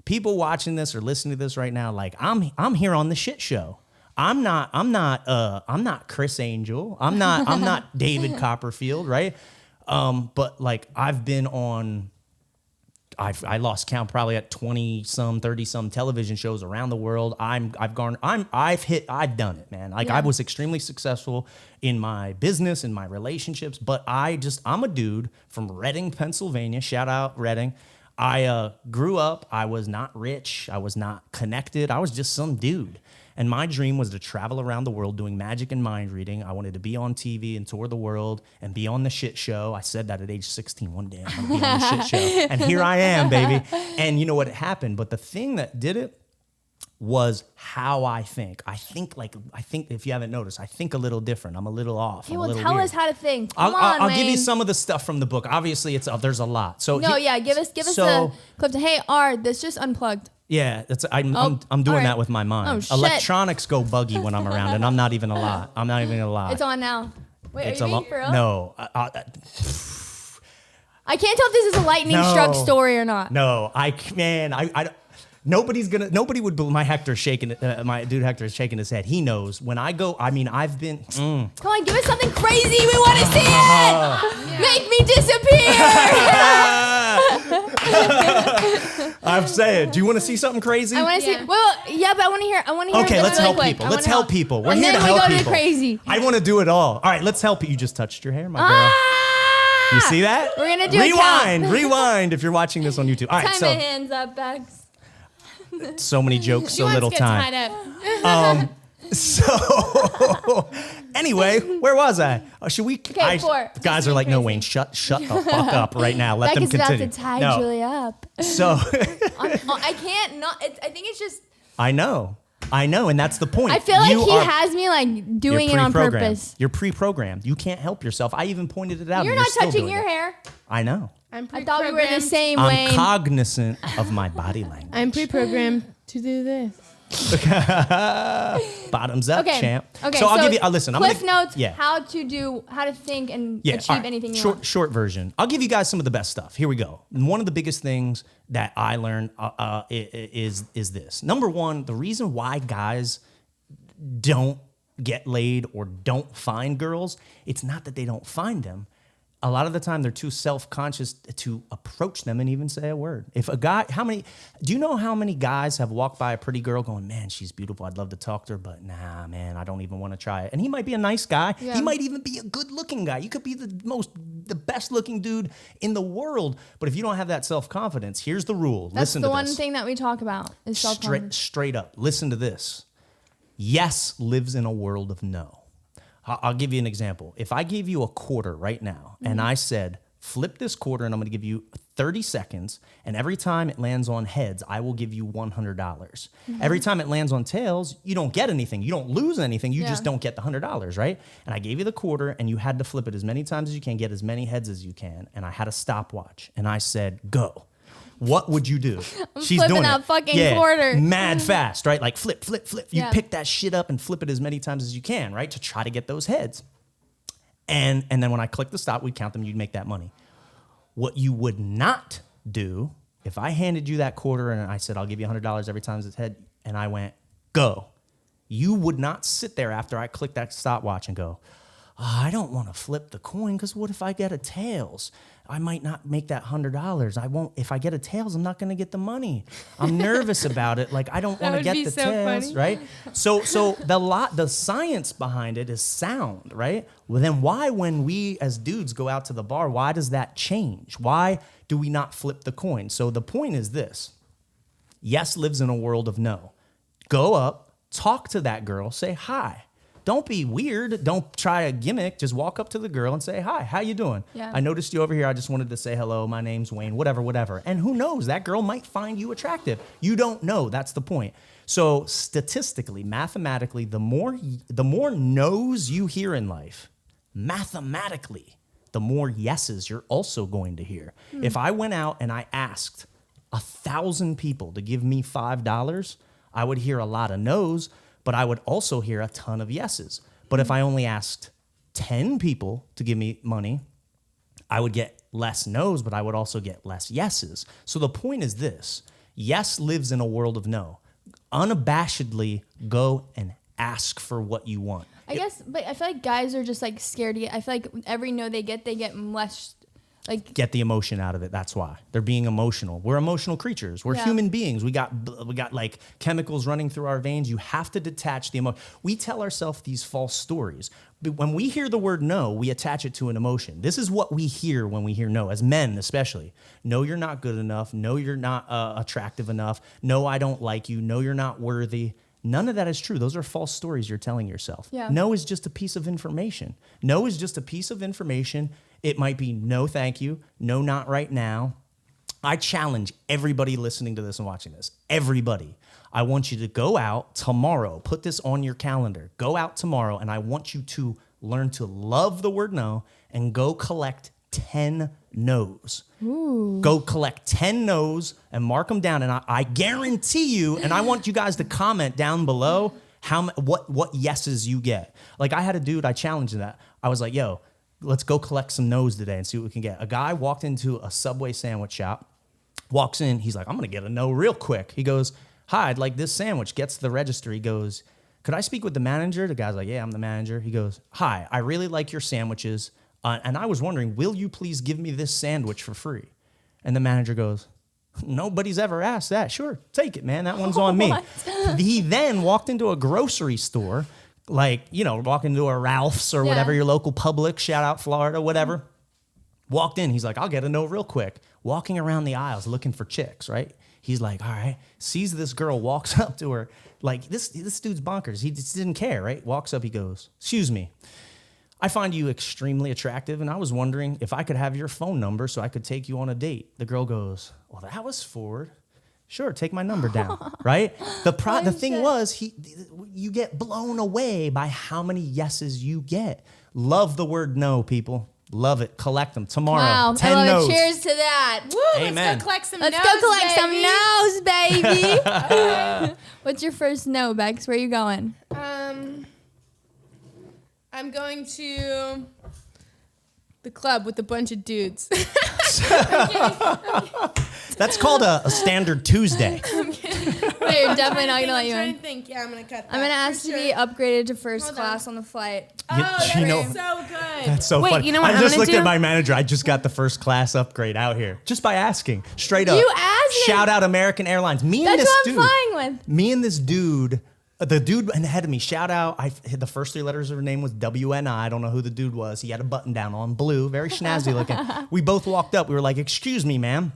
People watching this or listening to this right now, like I'm here on the shit show. I'm not Chris Angel. I'm not David Copperfield, right? But like I've been on, I lost count, probably at 20-some, 30-some television shows around the world. I've done it, man. Like I was extremely successful in my business, in my relationships, but I'm a dude from Reading, Pennsylvania. Shout out Reading. I grew up, I was not rich, I was not connected, I was just some dude. And my dream was to travel around the world doing magic and mind reading. I wanted to be on TV and tour the world and be on the shit show. I said that at age 16 one day, I'm gonna be on the shit show. And here I am, baby. And you know what happened? But the thing that did it was how I think. I think if you haven't noticed, I think a little different. I'm a little off. Well, tell us how to think. I'll give you some of the stuff from the book. Obviously, there's a lot. So give us a clip to, hey, this just unplugged. Yeah, I'm doing that with my mind. Oh, electronics go buggy when I'm around, and I'm not even gonna lie. It's on now. Wait, are you being for real? No. I can't tell if this is a lightning struck story or not. No, Nobody would believe. My dude Hector is shaking his head. He knows when I go. I mean, I've been. Come on, give us something crazy. We want to see it. Make me disappear. I'm saying, do you want to see something crazy? I want to see. Well, yeah, but I want to hear. Okay, let's help people. Let's help people. We're here to help people. And then we go to the crazy. I want to do it all. All right, let's help you. You just touched your hair, my girl. You see that? We're gonna do rewind if you're watching this on YouTube. All right, my hands up, Bex. So many jokes, so little time. So anyway, where was I? Should we? Okay, 4. Guys are like, no, Wayne, shut the fuck up right now. Let them continue. Beck is about to tie Julie up. So I can't not. I think it's just. I know, and that's the point. I feel like he has me like doing it on purpose. You're pre-programmed. You can't help yourself. I even pointed it out. You're not touching your hair. I know. I thought we were the same, Wayne. I'm cognizant of my body language. I'm pre-programmed to do this. Bottoms up, champ. Okay, so I'll give you. Listen, Cliff notes. Yeah. How to think and achieve anything you want. Short version. I'll give you guys some of the best stuff. Here we go. And one of the biggest things that I learned is this. Number one, the reason why guys don't get laid or don't find girls, it's not that they don't find them. A lot of the time they're too self-conscious to approach them and even say a word. If a guy, do you know how many guys have walked by a pretty girl going, man, she's beautiful, I'd love to talk to her, but nah, man, I don't even want to try it. And he might be a nice guy. Yeah. He might even be a good-looking guy. You could be the best-looking dude in the world, but if you don't have that self-confidence, here's the rule. Listen to this. That's the one thing that we talk about is self-confidence. Straight up, listen to this. Yes lives in a world of no. I'll give you an example. If I gave you a quarter right now and I said, flip this quarter and I'm going to give you 30 seconds, and every time it lands on heads, I will give you $100. Every time it lands on tails, you don't get anything. You don't lose anything. You just don't get the $100, right? And I gave you the quarter, and you had to flip it as many times as you can, get as many heads as you can. And I had a stopwatch, and I said, go. What would you do? She's flipping that fucking quarter. Mad fast, right? Like flip, flip, flip. You pick that shit up and flip it as many times as you can, right? To try to get those heads. And then when I click the stop, we'd count them, you'd make that money. What you would not do, if I handed you that quarter and I said, I'll give you $100 every time it's head, and I went, go, you would not sit there after I clicked that stopwatch and go, oh, I don't want to flip the coin because what if I get a tails? I might not make that $100. I won't. If I get a tails, I'm not going to get the money. I'm nervous about it. Like I don't want to get the tails, right? So the science behind it is sound, right? Well, then why, when we as dudes go out to the bar, why does that change? Why do we not flip the coin? So the point is this: yes lives in a world of no. Go up, talk to that girl, say hi. Don't be weird. Don't try a gimmick. Just walk up to the girl and say, hi, how you doing? Yeah. I noticed you over here. I just wanted to say hello. My name's Wayne, whatever. And who knows? That girl might find you attractive. You don't know. That's the point. So statistically, mathematically, the more no's you hear in life, mathematically, the more yeses you're also going to hear. If I went out and I asked 1,000 people to give me $5, I would hear a lot of no's, but I would also hear a ton of yeses. But if I only asked 10 people to give me money, I would get less no's, but I would also get less yeses. So the point is this: yes lives in a world of no. Unabashedly go and ask for what you want. I guess, but I feel like guys are just like scared to get. I feel like every no they get less. Like get the emotion out of it. That's why they're being emotional. We're emotional creatures. We're human beings. We got like chemicals running through our veins. You have to detach the emotion. We tell ourselves these false stories. But when we hear the word no, we attach it to an emotion. This is what we hear when we hear no, as men especially. No, you're not good enough. No, you're not attractive enough. No, I don't like you. No, you're not worthy. None of that is true. Those are false stories you're telling yourself. Yeah. No is just a piece of information. No is just a piece of information. It might be no, thank you. No, not right now. I challenge everybody listening to this and watching this. Everybody. I want you to go out tomorrow. Put this on your calendar. Go out tomorrow, and I want you to learn to love the word no and go collect 10 no's. Ooh. Go collect 10 no's and mark them down. And I guarantee you, and I want you guys to comment down below what yeses you get. Like I had a dude, I challenged that. I was like, yo, let's go collect some no's today and see what we can get. A guy walked into a Subway sandwich shop, walks in. He's like, I'm going to get a no real quick. He goes, hi, I'd like this sandwich. Gets to the register. He goes, could I speak with the manager? The guy's like, yeah, I'm the manager. He goes, hi, I really like your sandwiches. And I was wondering, will you please give me this sandwich for free? And the manager goes, nobody's ever asked that. Sure, take it, man. That one's on me. He then walked into a grocery store, like, you know, walk into a Ralph's or whatever, your local Publix, shout out Florida, whatever. Walked in, he's like, I'll get a no real quick. Walking around the aisles looking for chicks, right? He's like, all right, sees this girl, walks up to her, like, this dude's bonkers. He just didn't care, right? Walks up, he goes, excuse me, I find you extremely attractive, and I was wondering if I could have your phone number so I could take you on a date. The girl goes, well, that was forward. Sure, take my number down, right? The thing was, you get blown away by how many yeses you get. Love the word no, people. Love it. Collect them tomorrow. Wow, 10 I love no's. it. Cheers to that. Woo, Amen. Let's go collect some Let's no's, go collect baby. some no's, baby. What's your first no, Bex? Where are you going? I'm going to the club with a bunch of dudes. That's called a standard Tuesday. Wait, you're definitely not going to let you I'm trying in. to think. Yeah, I'm going to cut that. I'm going to ask for to be upgraded to first class on the flight. Oh, that's You know- so good. That's so Wait, funny. you know what I I'm just gonna looked do? at my manager. I just got the first class upgrade out here just by asking. Straight up. You asked me. Shout out American Airlines. That's what I'm flying with. Me and this dude, the dude ahead of me, shout out. The first three letters of her name was WNI. I don't know who the dude was. He had a button down on, blue, very snazzy looking. We both walked up. We were like, excuse me, ma'am.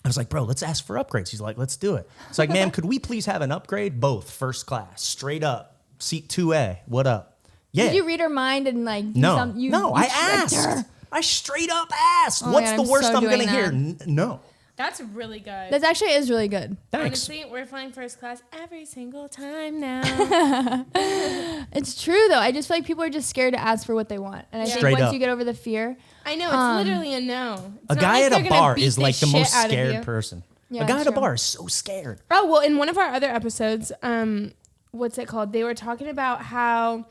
I was like, bro, let's ask for upgrades. He's like, let's do it. It's like, ma'am, could we please have an upgrade? Both, first class, straight up, seat 2A. What up? Yeah. Did you read her mind and like do No, something? no, You I tricked asked. her. I straight up asked, Oh my what's God, the I'm worst so I'm going to doing hear? that. No. That's really good. That actually is really good. Thanks. Honestly, we're flying first class every single time now. It's true though. I just feel like people are just scared to ask for what they want, and I think Straight once up. you get over the fear, I know, it's literally a no. It's A not guy like at they're a gonna bar beat is like the shit most out of you. scared person. Yeah, a guy that's at a true. bar is so scared. Oh, well, in one of our other episodes, what's it called? They were talking about how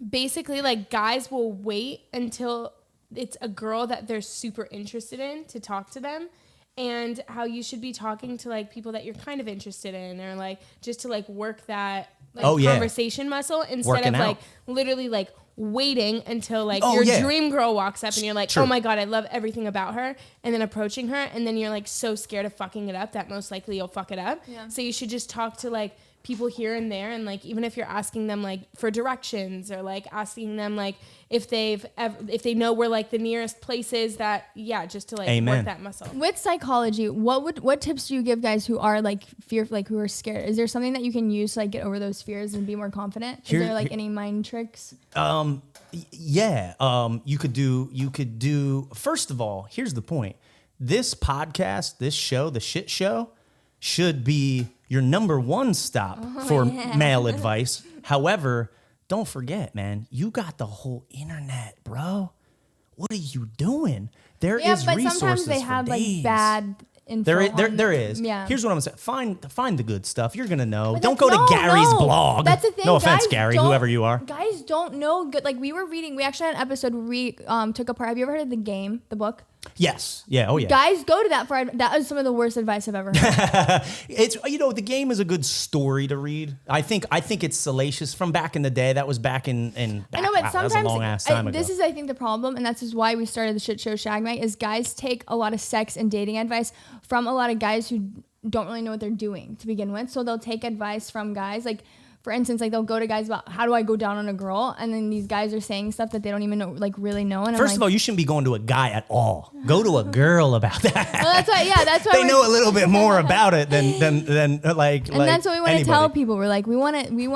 basically like guys will wait until it's a girl that they're super interested in to talk to them, and how you should be talking to like people that you're kind of interested in, or like just to like work that like conversation muscle instead Working of out. like literally like waiting until like Oh, your yeah. dream girl walks up and you're like, True. oh my God, I love everything about her, and then approaching her, and then you're like so scared of fucking it up that most likely you'll fuck it up. Yeah. So you should just talk to like people here and there, and like even if you're asking them like for directions, or like asking them like if they know where like the nearest places that just to like Amen. work that muscle. with psychology, what tips do you give guys who are like who are scared? Is there something that you can use to like get over those fears and be more confident? Is there like any mind tricks? You could do, first of all, here's the point. This podcast, this show, the Shit Show, should be your number one stop for male advice. However, don't forget, man, you got the whole internet, bro. What are you doing? There is but resources sometimes they for have days. like bad info. There is. Yeah. Here's what I'm saying. Find the good stuff. You're gonna know. But Don't go to Gary's blog. That's the thing. No offense, guys Gary, don't- whoever you are. Guys don't know good. Like we actually had an episode where we took apart. Have you ever heard of the book? Yes. Yeah. Oh yeah. Guys go to that for that was some of the worst advice I've ever heard. It's the game is a good story to read. I think it's salacious from back in the day. That was back in I know, but that was a long ass sometimes time ago. this is I think the problem, and that's just why we started the Shit Show Shag Mag, is guys take a lot of sex and dating advice from a lot of guys who don't really know what they're doing to begin with. So they'll take advice from guys like. For instance, like they'll go to guys about how do I go down on a girl, and then these guys are saying stuff that they don't even know, like really know. And First of all, you shouldn't be going to a guy at all. Go to a girl about that. well, that's why. Yeah, that's why They know a little bit more about it than like. And that's what we want to tell people. We're like, we want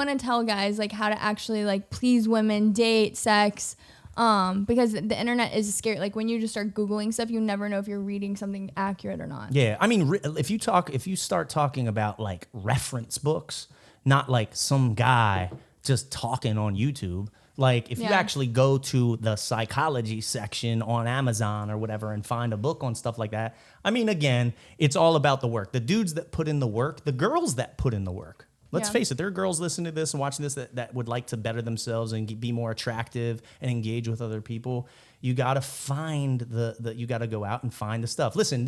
to tell guys like how to actually like please women, date, sex, because the internet is scary. Like when you just start Googling stuff, you never know if you're reading something accurate or not. Yeah, I mean, if you start talking about like reference books, not like some guy just talking on YouTube. Like if you actually go to the psychology section on Amazon or whatever and find a book on stuff like that. I mean, again, it's all about the work. The dudes that put in the work, the girls that put in the work. Let's face it, there are girls listening to this and watching this that would like to better themselves and be more attractive and engage with other people. You got to find you got to go out and find the stuff. Listen,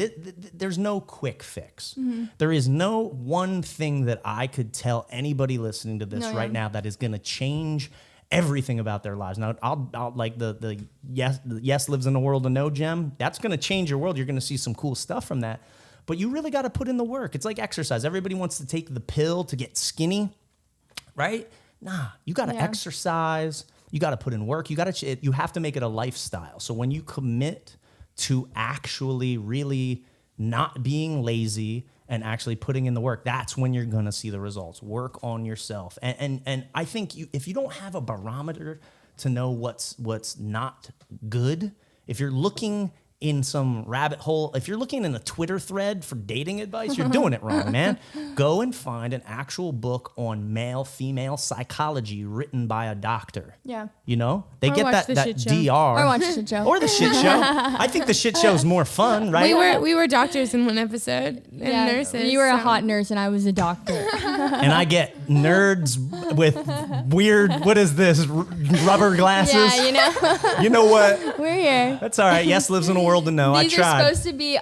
there's no quick fix. Mm-hmm. There is no one thing that I could tell anybody listening to this now that is going to change everything about their lives. Now, I'll like the yes lives in a world of no gem. That's going to change your world. You're going to see some cool stuff from that. But you really got to put in the work. It's like exercise. Everybody wants to take the pill to get skinny, right? Nah, you got to exercise. You got to put in work. You have to make it a lifestyle. So when you commit to actually really not being lazy and actually putting in the work, that's when you're going to see the results. Work on yourself. And I think if you don't have a barometer to know what's not good, if you're looking in some rabbit hole, if you're looking in a Twitter thread for dating advice, you're doing it wrong, man. Go and find an actual book on male-female psychology written by a doctor. Yeah. You know? They Or get watch that the Shit Show. DR. Or watch the Shit Show. Or the Shit Show. I think the Shit Show is more fun, right? We were doctors in one episode and nurses. You were a so- hot nurse and I was a doctor. And I get nerds with weird, what is this, rubber glasses? Yeah, you know. You know what? We're here. That's all right. Yes lives in a world to know. These I tried. are supposed to be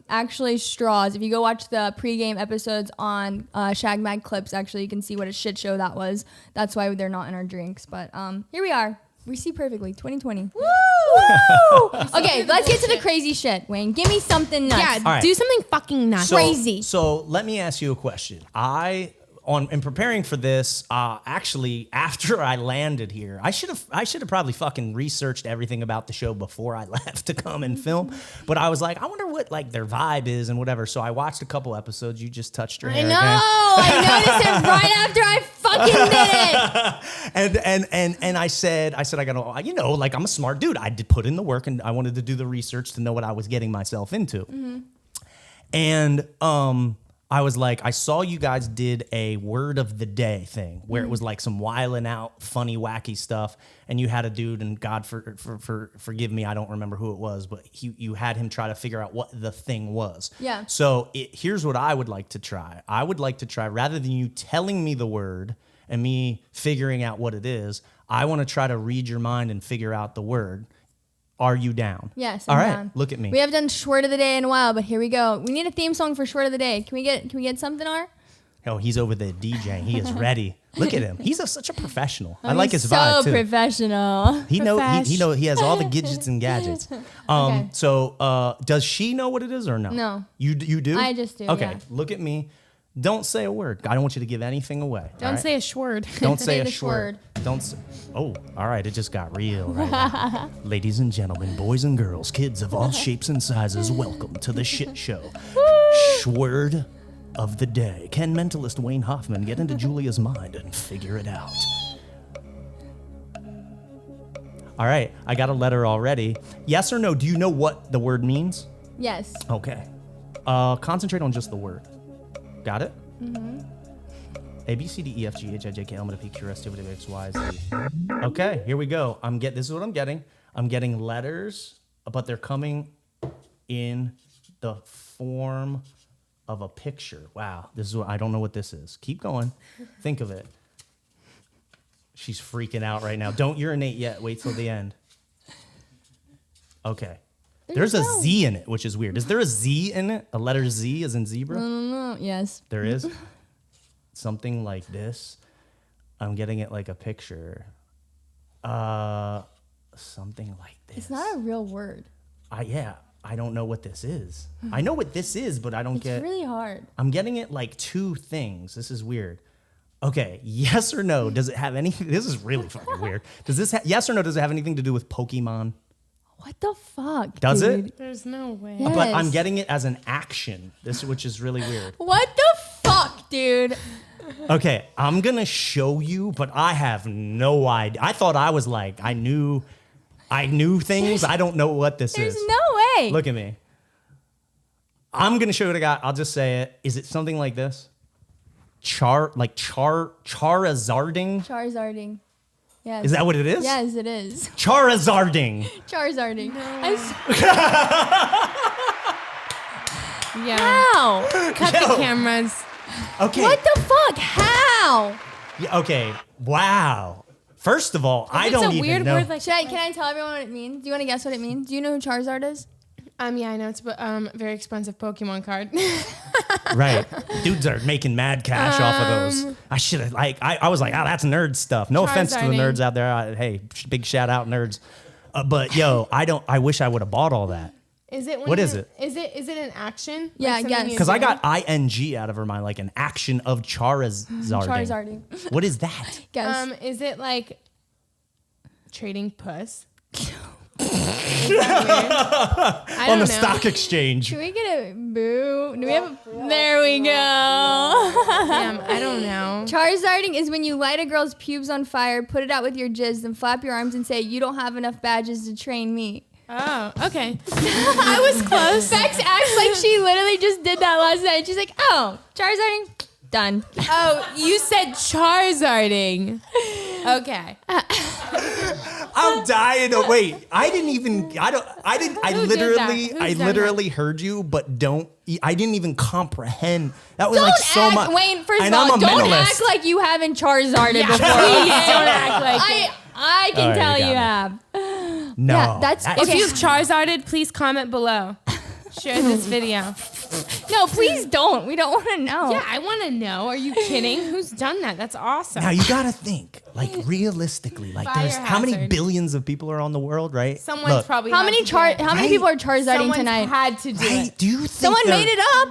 actually straws. If you go watch the pregame episodes on Shag Mag Clips, actually you can see what a shit show that was. That's why they're not in our drinks. But here we are. We see perfectly. 2020. Woo! Okay, let's get to the crazy shit, Wayne. Give me something nuts. Yeah, All right. do something fucking nuts. So- Crazy. So let me ask you a question. I in preparing for this, actually, after I landed here, I should have probably fucking researched everything about the show before I left to come and film. But I was like, I wonder what like their vibe is and whatever. So I watched a couple episodes. You just touched your hair. I know. I noticed it right after I fucking did it. and I said I gotta, like I'm a smart dude. I did put in the work and I wanted to do the research to know what I was getting myself into. Mm-hmm. And I was like, I saw you guys did a word of the day thing where it was like some wilding out, funny, wacky stuff. And you had a dude, and God forgive me, I don't remember who it was, but you had him try to figure out what the thing was. Yeah. So here's what I would like to try. I would like to try, rather than you telling me the word and me figuring out what it is, I want to try to read your mind and figure out the word. Are you down? Yes, I'm all right, down. Look at me. We haven't done Short of the Day in a while, but here we go. We need a theme song for Short of the Day. Can we get something, R? Oh, he's over there DJing. He is ready. Look at him. He's such a professional. I like his vibe too. So professional. He has all the gadgets and gadgets. Okay. So does she know what it is or no? No. You do? I just do. Okay. Yeah. Look at me. Don't say a word. I don't want you to give anything away. Don't say a shword. Don't say a the shword. Don't say. Oh, all right. It just got real right now. Ladies and gentlemen, boys and girls, kids of all shapes and sizes, welcome to the Shit Show. Shword of the day. Can mentalist Wayne Hoffman get into Julia's mind and figure it out? All right. I got a letter already. Yes or no? Do you know what the word means? Yes. Okay. Concentrate on just the word. Got it? Mm-hmm. A, B, C, D, E, F, G, H, I, J, K, L, M, N, P, Q, R, S, T, U, V, X, Y, Z. Okay, here we go. This is what I'm getting. I'm getting letters, but they're coming in the form of a picture. Wow, this is what I don't know what this is. Keep going. Think of it. She's freaking out right now. Don't urinate yet. Wait till the end. Okay. There's a Z in it, which is weird. Is there a Z in it? A letter Z as in zebra? Yes. There is? Something like this. I'm getting it like a picture. Something like this. It's not a real word. I don't know what this is. I know what this is, but I don't get. It's really hard. I'm getting it like two things. This is weird. Okay, yes or no? Does it have anything? This is really fucking weird. Does this yes or no? Does it have anything to do with Pokemon? What the fuck? Does dude? it? There's no way. Yes. But I'm getting it as an action. Which is really weird. What the fuck, dude? Okay, I'm gonna show you, but I have no idea. I thought I was like, I knew things. I don't know what this is. There's no way. Look at me. I'm gonna show you the guy. I'll just say it. Is it something like this? Charizarding? Charizarding. Yes. Is that what it is? Yes, it is. Charizarding. Charizarding. Yeah. How? Cut the cameras. Okay. What the fuck? How? Yeah, okay. Wow. First of all, I don't It's a even weird know. word like. Can I tell everyone what it means? Do you want to guess what it means? Do you know who Charizard is? Yeah, I know it's a very expensive Pokemon card. Right. Dudes are making mad cash off of those. I should have I was like, that's nerd stuff. No offense to the Charizarding. nerds out there. Hey, big shout out nerds. But yo, I wish I would have bought all that. Is it? What is it? Is it an action? Yeah, something yes. you Because I do? got ing out of her mind, like an action of Charizarding. Charizarding. What is that? Guess. Is it like trading puss? On don't the know. stock exchange. Can we get a boo? Do we have? There we go. I don't know. Charizarding is when you light a girl's pubes on fire, put it out with your jizz, then flap your arms and say, "You don't have enough badges to train me." Oh, okay. I was close. Bex acts like she literally just did that last night. She's like, "Oh, Charizarding, done." Oh, you said Charizarding. Okay. I'm dying to wait. I literally heard you, but I didn't even comprehend. That was like so much. Wayne, first and of all, I'm a don't mentalist. act like you haven't Charizarded before. Please don't act like it. I can All right, tell you you got have. No. Yeah, that's If okay. you've Charizarded, please comment below. Share this video. No, please don't. We don't want to know. Yeah, I want to know. Are you kidding? Who's done that? That's awesome. Now you gotta think, like realistically, like Fire there's how many hazard. billions of people are on the world, right? Someone's Look, probably How had many to do it. How many Right? people are Charizarding Someone's tonight? had to do Right? it. Do you think Someone made it up.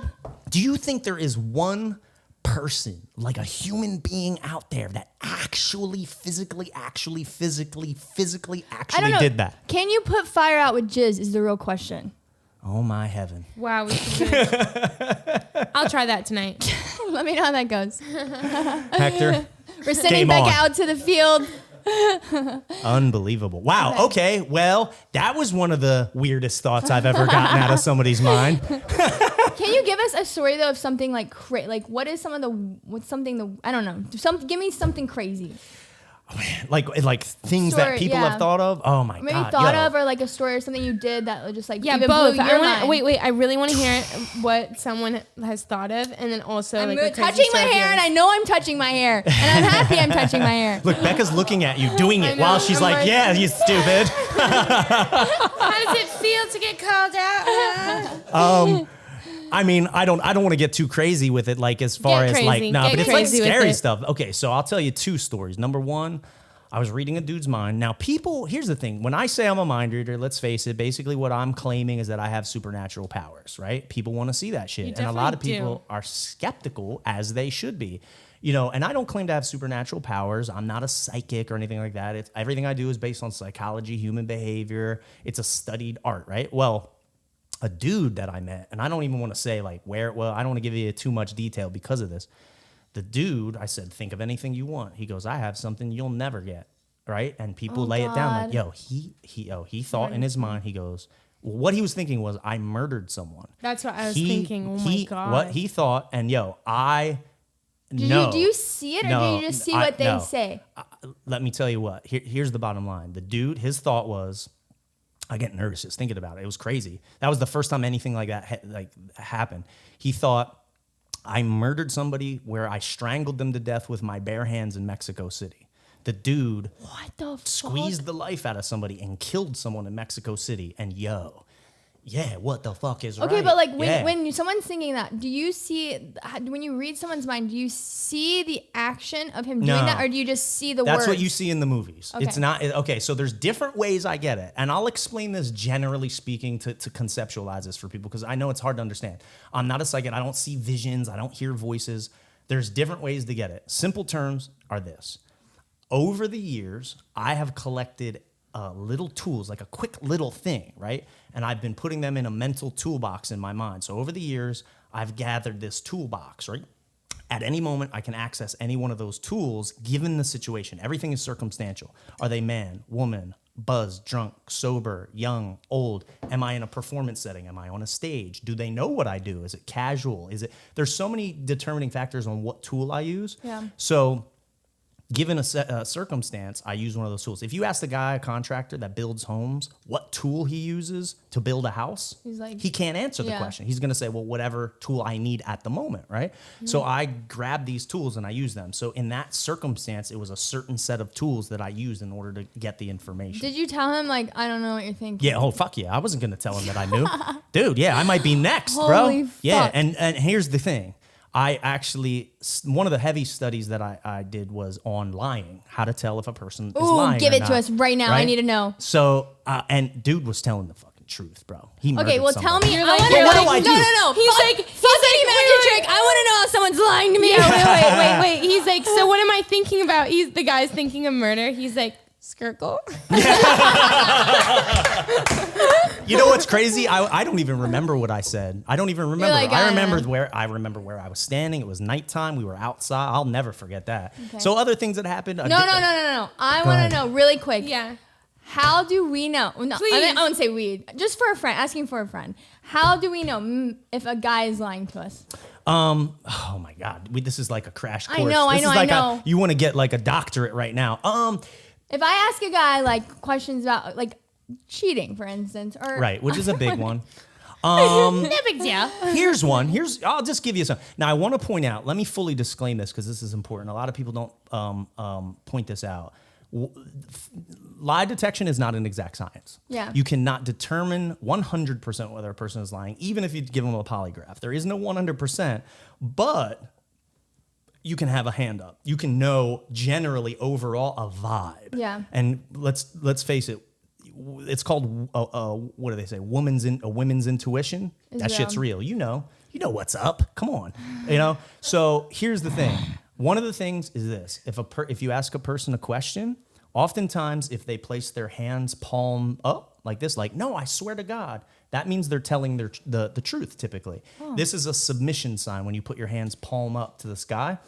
Do you think there is one person, like a human being out there that actually physically I don't know. did that. Can you put fire out with jizz is the real question. Oh my heaven. Wow. I'll try that tonight. Let me know how that goes. Hector. We're sending Game Becca on. out to the field. Unbelievable. Wow. Okay. Well, that was one of the weirdest thoughts I've ever gotten out of somebody's mind. Can you give us a story though of something like like what is some of the I don't know. Give me something crazy. Like things Story, that people yeah. have thought of. Oh my Maybe God. thought yo. of, or like a story or something you did that just like Yeah, even both. blew your I want mind. to wait. I really want to hear what someone has thought of, and then also I'm like a crazy touching my story of hair, and I yours. know I'm touching my hair, and I'm happy I'm touching my hair. Look, Becca's looking at you doing it know, while she's I'm like, like- yeah, you stupid. How does it feel to get called out? I mean, I don't want to get too crazy with it, like as far Get as crazy. like, no, Get but it's like crazy with scary it. stuff. Okay, so I'll tell you 2 stories. Number 1, I was reading a dude's mind. Now, here's the thing. When I say I'm a mind reader, let's face it, basically what I'm claiming is that I have supernatural powers, right? People want to see that shit. And a lot of definitely people are skeptical, as they should be. You know, and I don't claim to have supernatural powers. I'm not a psychic or anything like that. Everything I do is based on psychology, human behavior. It's a studied art, right? Well, a dude that I met, and I don't even want to say like where, well, I don't want to give you too much detail because of this. The dude, I said, think of anything you want. He goes, I have something you'll never get, right? And people lay it down like, yo, he thought in his mind, he goes, well, what he was thinking was, I murdered someone. That's what I was thinking. Oh my God. What he thought, and yo, Do you see it, or do you just see what they say? Let me tell you what. Here's the bottom line. The dude, his thought was, I get nervous just thinking about it. It was crazy. That was the first time anything like that happened. He thought, I murdered somebody where I strangled them to death with my bare hands in Mexico City. The dude squeezed the life out of somebody and killed someone in Mexico City. And yeah, what the fuck is right? Okay, but like when someone's thinking that, do you see, when you read someone's mind, do you see the action of him doing that, or do you just see the words? That's what you see in the movies. Okay. It's not, okay, so there's different ways I get it. And I'll explain this generally speaking to conceptualize this for people, because I know it's hard to understand. I'm not a psychic. I don't see visions. I don't hear voices. There's different ways to get it. Simple terms are this. Over the years, I have collected little tools, like a quick little thing, right? And I've been putting them in a mental toolbox in my mind. So over the years, I've gathered this toolbox, right? At any moment, I can access any one of those tools given the situation. Everything is circumstantial. Are they man, woman, buzzed, drunk, sober, young, old? Am I in a performance setting? Am I on a stage? Do they know what I do? Is it casual? There's so many determining factors on what tool I use. Yeah. So given a circumstance, I use one of those tools. If you ask the guy, a contractor that builds homes, what tool he uses to build a house, he can't answer the question. He's going to say, well, whatever tool I need at the moment, right? Mm-hmm. So I grab these tools and I use them. So in that circumstance, it was a certain set of tools that I used in order to get the information. Did you tell him, like, I don't know what you're thinking? Yeah, oh, fuck yeah. I wasn't going to tell him that I knew. Dude, yeah, I might be next, Holy bro. Yeah, fuck. and here's the thing. I actually, one of the heavy studies that I did was on lying, how to tell if a person is lying. Give or it not, to us right now. I need to know. So, and dude was telling the fucking truth, bro. He Okay, well, tell somebody. me. You're I like, want to you're know. like, No. He's like, any magic trick. I want to know how someone's lying to me. Wait. He's like, so what am I thinking about? The guy's thinking of murder. He's like, skirkle. You know what's crazy? I don't even remember what I said. I don't even remember. like, I remember where I was standing. It was nighttime. We were outside. I'll never forget that. Okay. So other things that happened. No. I want to know really quick. Yeah. How do we know? No, Please. I wouldn't say we. Just for a friend, asking for a friend. How do we know if a guy is lying to us? Oh my God. This is like a crash course. I know. You want to get like a doctorate right now. If I ask a guy like questions about like cheating, for instance, or Right, which is a big one. No big deal. Here's one. I'll just give you some. Now, I want to point out, let me fully disclaim this because this is important. A lot of people don't point this out. Lie detection is not an exact science. Yeah. You cannot determine 100% whether a person is lying, even if you give them a polygraph. There is no 100%, but you can have a hand up. You can know generally overall a vibe. Yeah. And let's face it. It's called what do they say? A women's intuition. That shit's real. You know You know what's up. Come on. You know? So here's the thing. One of the things is this. If you ask a person a question, oftentimes if they place their hands palm up like this, like, no, I swear to God, that means they're telling the truth typically. Oh. This is a submission sign when you put your hands palm up to the sky.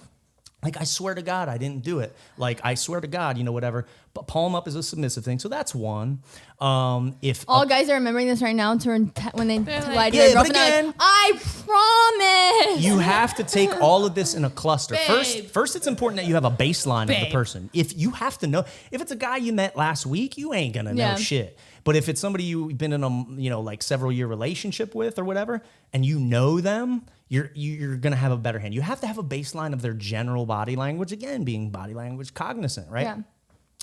Like, I swear to God, I didn't do it. Like, I swear to God, whatever. But palm up is a submissive thing. So that's one. If all guys are remembering this right now when they lie to their girlfriend, they're like, I promise. You have to take all of this in a cluster. First, it's important that you have a baseline of the person. If you have to know, if it's a guy you met last week, you ain't gonna know shit. But if it's somebody you've been in a like several year relationship with or whatever, and you know them, you're gonna have a better hand. You have to have a baseline of their general body language. Again, being body language cognizant, right? Yeah.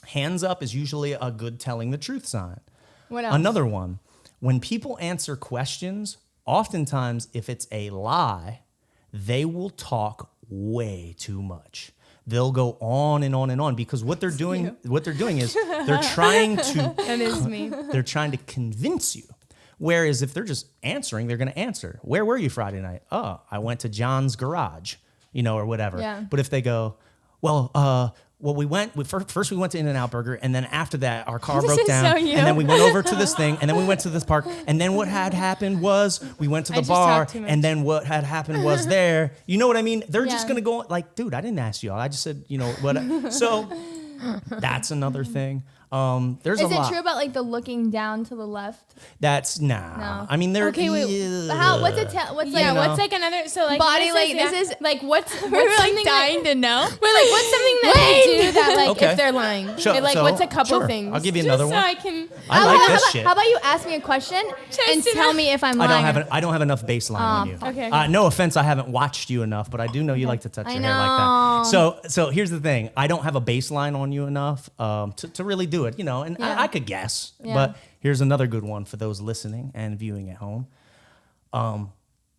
Hands up is usually a good telling the truth sign. What else? Another one, when people answer questions, oftentimes if it's a lie, they will talk way too much. They'll go on and on and on because what they're doing is they're trying to that is me. They're trying to convince you. Whereas if they're just answering, they're going to answer. Where were you Friday night? Oh, I went to John's garage, or whatever. Yeah. But if they go, we went to In-N-Out Burger, and then after that, our car broke down, and then we went over to this thing, and then we went to this park, and then what had happened was we went to the bar, and then what had happened was there. You know what I mean? They're just gonna go like, dude, I didn't ask you all. I just said, what? So that's another thing. There's a lot. Is it true about like the looking down to the left? That's no. I mean, they're okay. Wait, what's like another like body like this is like what's we're something like dying to know. We're like what's something that they do that like if they're lying? Sure, like what's a couple things? I'll give you another one. So I can. I like this shit. How about you ask me a question and tell me if I'm lying? I don't have enough baseline on you. Okay. No offense, I haven't watched you enough, but I do know you like to touch your hair like that. So here's the thing. I don't have a baseline on you enough to really do it. And I could guess, but here's another good one for those listening and viewing at home.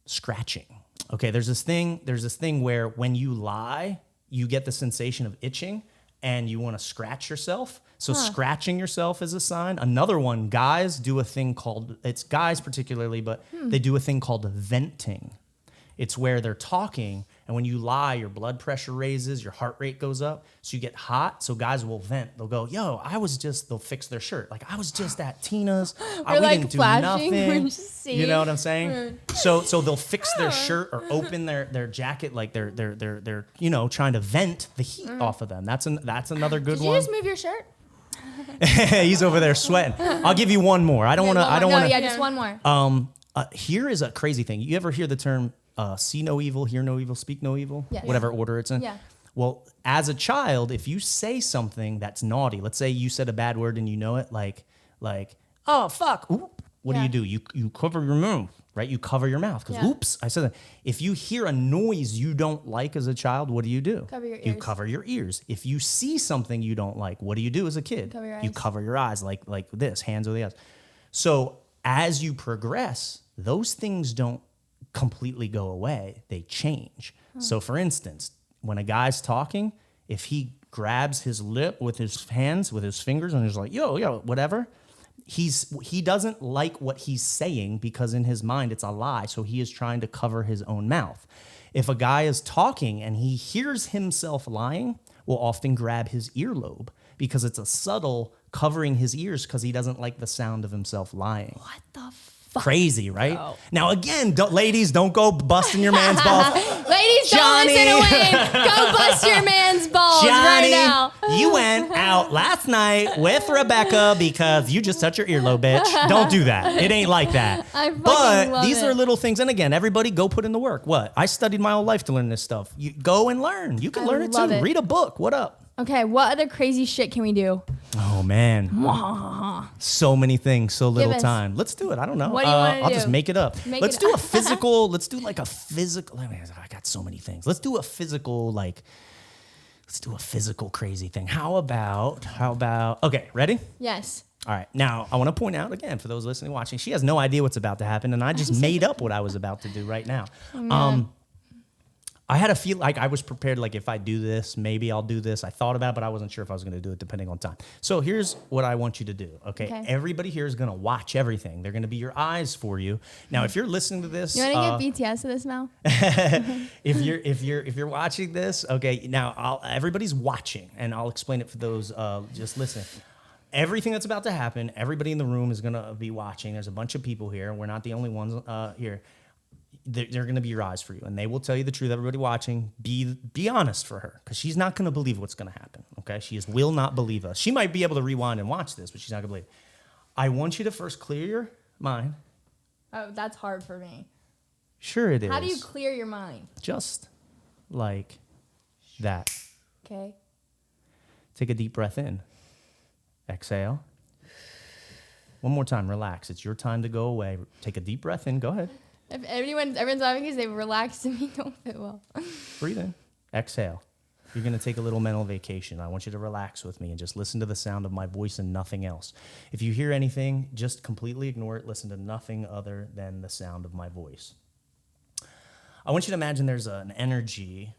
Scratching. Okay, there's this thing where when you lie, you get the sensation of itching and you want to scratch yourself. So scratching yourself is a sign. Another one, guys do a thing called, it's guys particularly, but they do a thing called venting. It's where they're talking, and when you lie, your blood pressure raises, your heart rate goes up, so you get hot. So guys will vent. They'll go, they'll fix their shirt. Like, I was just at Tina's. We like didn't do flashing. nothing. You know what I'm saying? So they'll fix their shirt or open their jacket, like they're trying to vent the heat off of them. That's another good one. Did you just move your shirt? He's over there sweating. I'll give you one more. I don't want to. Yeah, just one more. Here is a crazy thing. You ever hear the term see no evil, hear no evil, speak no evil? Yeah. Whatever order it's in. Yeah. Well, as a child, if you say something that's naughty, let's say you said a bad word and you know it, like, oh, fuck. Oop. What do? You cover your mouth, right? You cover your mouth because, oops, I said that. If you hear a noise you don't like as a child, what do? Cover your ears. You cover your ears. If you see something you don't like, what do you do as a kid? Cover your eyes. You cover your eyes like this, hands over the eyes. So as you progress, those things don't completely go away. They change. So for instance, when a guy's talking, if he grabs his lip with his hands, with his fingers, and he's like, yo, whatever, he doesn't like what he's saying because in his mind it's a lie. So he is trying to cover his own mouth. If a guy is talking and he hears himself lying, will often grab his earlobe because it's a subtle covering his ears because he doesn't like the sound of himself lying. What the fuck? Crazy, right? Bro. Now, again, ladies, don't go busting your man's balls. Ladies, don't listen to Wayne. Go bust your man's balls right now. You went out last night with Rebecca because you just touched your earlobe, bitch. Don't do that. It ain't like that. But these are little things. And again, everybody go put in the work. What? I studied my whole life to learn this stuff. You go and learn. You can learn it too. Read a book. What up? Okay, what other crazy shit can we do? Oh, man. So many things, so little time. Let's do it. I don't know. What do you want to do? I'll just make it up. Let's do a physical, I got so many things. Let's do a physical crazy thing. How about, okay, ready? Yes. All right. Now, I want to point out again, for those listening, watching, she has no idea what's about to happen, and I just made up what I was about to do right now. I had a feel like I was prepared, like if I do this, maybe I'll do this. I thought about it, but I wasn't sure if I was going to do it depending on time. So here's what I want you to do, okay? Everybody here is going to watch everything. They're going to be your eyes for you. Now, if you're listening to this... You want to get BTS to this, Mel? if you're watching this, okay, now everybody's watching, and I'll explain it for those just listening. Everything that's about to happen, everybody in the room is going to be watching. There's a bunch of people here. We're not the only ones here. They're going to be your eyes for you, and they will tell you the truth. Everybody watching, be honest for her, because she's not going to believe what's going to happen, okay? Will not believe us. She might be able to rewind and watch this, but she's not going to believe it. I want you to first clear your mind. Oh, that's hard for me. Sure it is. How do you clear your mind? Just like that. Okay. Take a deep breath in. Exhale. One more time, relax. It's your time to go away. Take a deep breath in. Go ahead. If everyone's laughing because they relaxed and me don't fit well. Breathe in. Exhale. You're going to take a little mental vacation. I want you to relax with me and just listen to the sound of my voice and nothing else. If you hear anything, just completely ignore it. Listen to nothing other than the sound of my voice. I want you to imagine there's an energy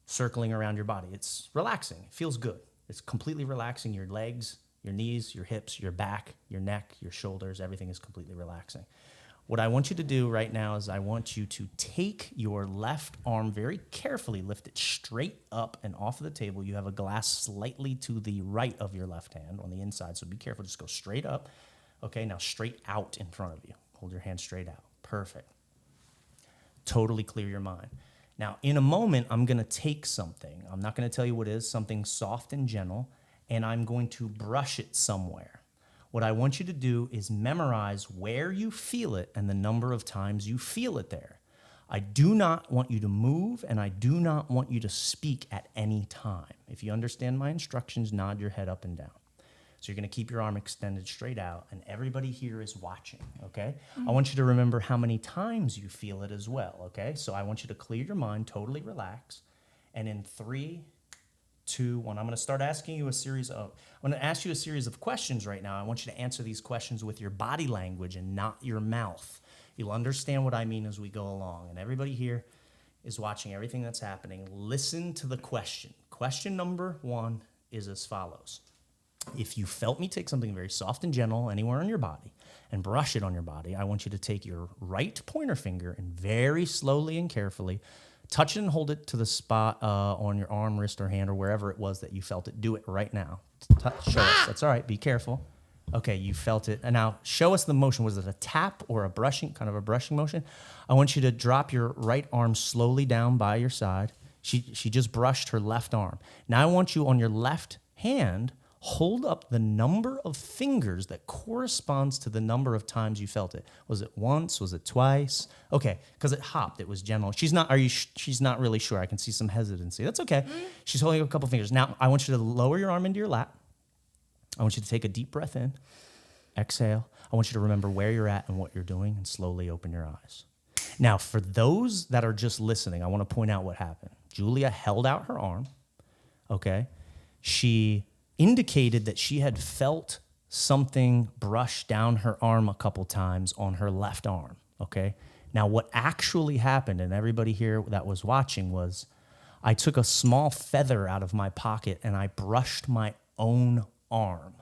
circling around your body. It's relaxing. It feels good. It's completely relaxing your legs, your knees, your hips, your back, your neck, your shoulders. Everything is completely relaxing. What I want you to do right now is I want you to take your left arm very carefully, lift it straight up and off of the table. You have a glass slightly to the right of your left hand on the inside, so be careful. Just go straight up. Okay, now straight out in front of you. Hold your hand straight out. Perfect. Totally clear your mind. Now, in a moment, I'm going to take something. I'm not going to tell you what it is, something soft and gentle, and I'm going to brush it somewhere. What I want you to do is memorize where you feel it and the number of times you feel it there. I do not want you to move, and I do not want you to speak at any time. If you understand my instructions, nod your head up and down. So you're going to keep your arm extended straight out, and everybody here is watching, okay? I want you to remember how many times you feel it as well, okay? So I want you to clear your mind, totally relax, and in 3, 2, 1, I'm going to start asking you I'm going to ask you a series of questions right now. I want you to answer these questions with your body language and not your mouth. You'll understand what I mean as we go along, and everybody here is watching everything that's happening. Listen to the question. Question number 1 is as follows. If you felt me take something very soft and gentle anywhere on your body and brush it on your body, I want you to take your right pointer finger and very slowly and carefully touch it and hold it to the spot on your arm, wrist, or hand, or wherever it was that you felt it. Do it right now. Show us. That's all right. Be careful. Okay, you felt it. And now show us the motion. Was it a tap or a brushing, kind of a brushing motion? I want you to drop your right arm slowly down by your side. She just brushed her left arm. Now I want you on your left hand, hold up the number of fingers that corresponds to the number of times you felt it. Was it once? Was it twice? Okay, because it hopped. It was gentle. She's not really sure. I can see some hesitancy. That's okay. She's holding up a couple fingers. Now, I want you to lower your arm into your lap. I want you to take a deep breath in. Exhale. I want you to remember where you're at and what you're doing and slowly open your eyes. Now, for those that are just listening, I want to point out what happened. Julia held out her arm, okay? She indicated that she had felt something brush down her arm a couple times on her left arm, okay? Now, what actually happened, and everybody here that was watching, was I took a small feather out of my pocket and I brushed my own arm.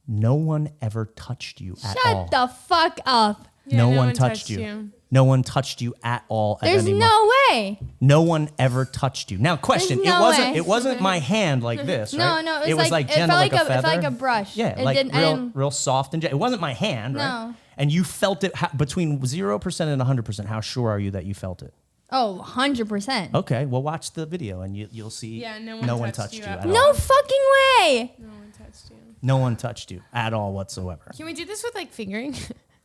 No one ever touched you at all. Shut the fuck up. Yeah, no one touched you. No one touched you at all. There's no way. No one ever touched you. Now, question: It wasn't my hand like this, right? No, it was like gentle, it felt like a feather. It felt like a brush. Yeah, real soft and gentle. It wasn't my hand, right? No. And you felt it between 0% and 100%. How sure are you that you felt it? Oh, 100%. Okay, well, watch the video and you'll see. Yeah, no one touched you at all. No fucking way. No one touched you. No one touched you at all whatsoever. Can we do this with like fingering?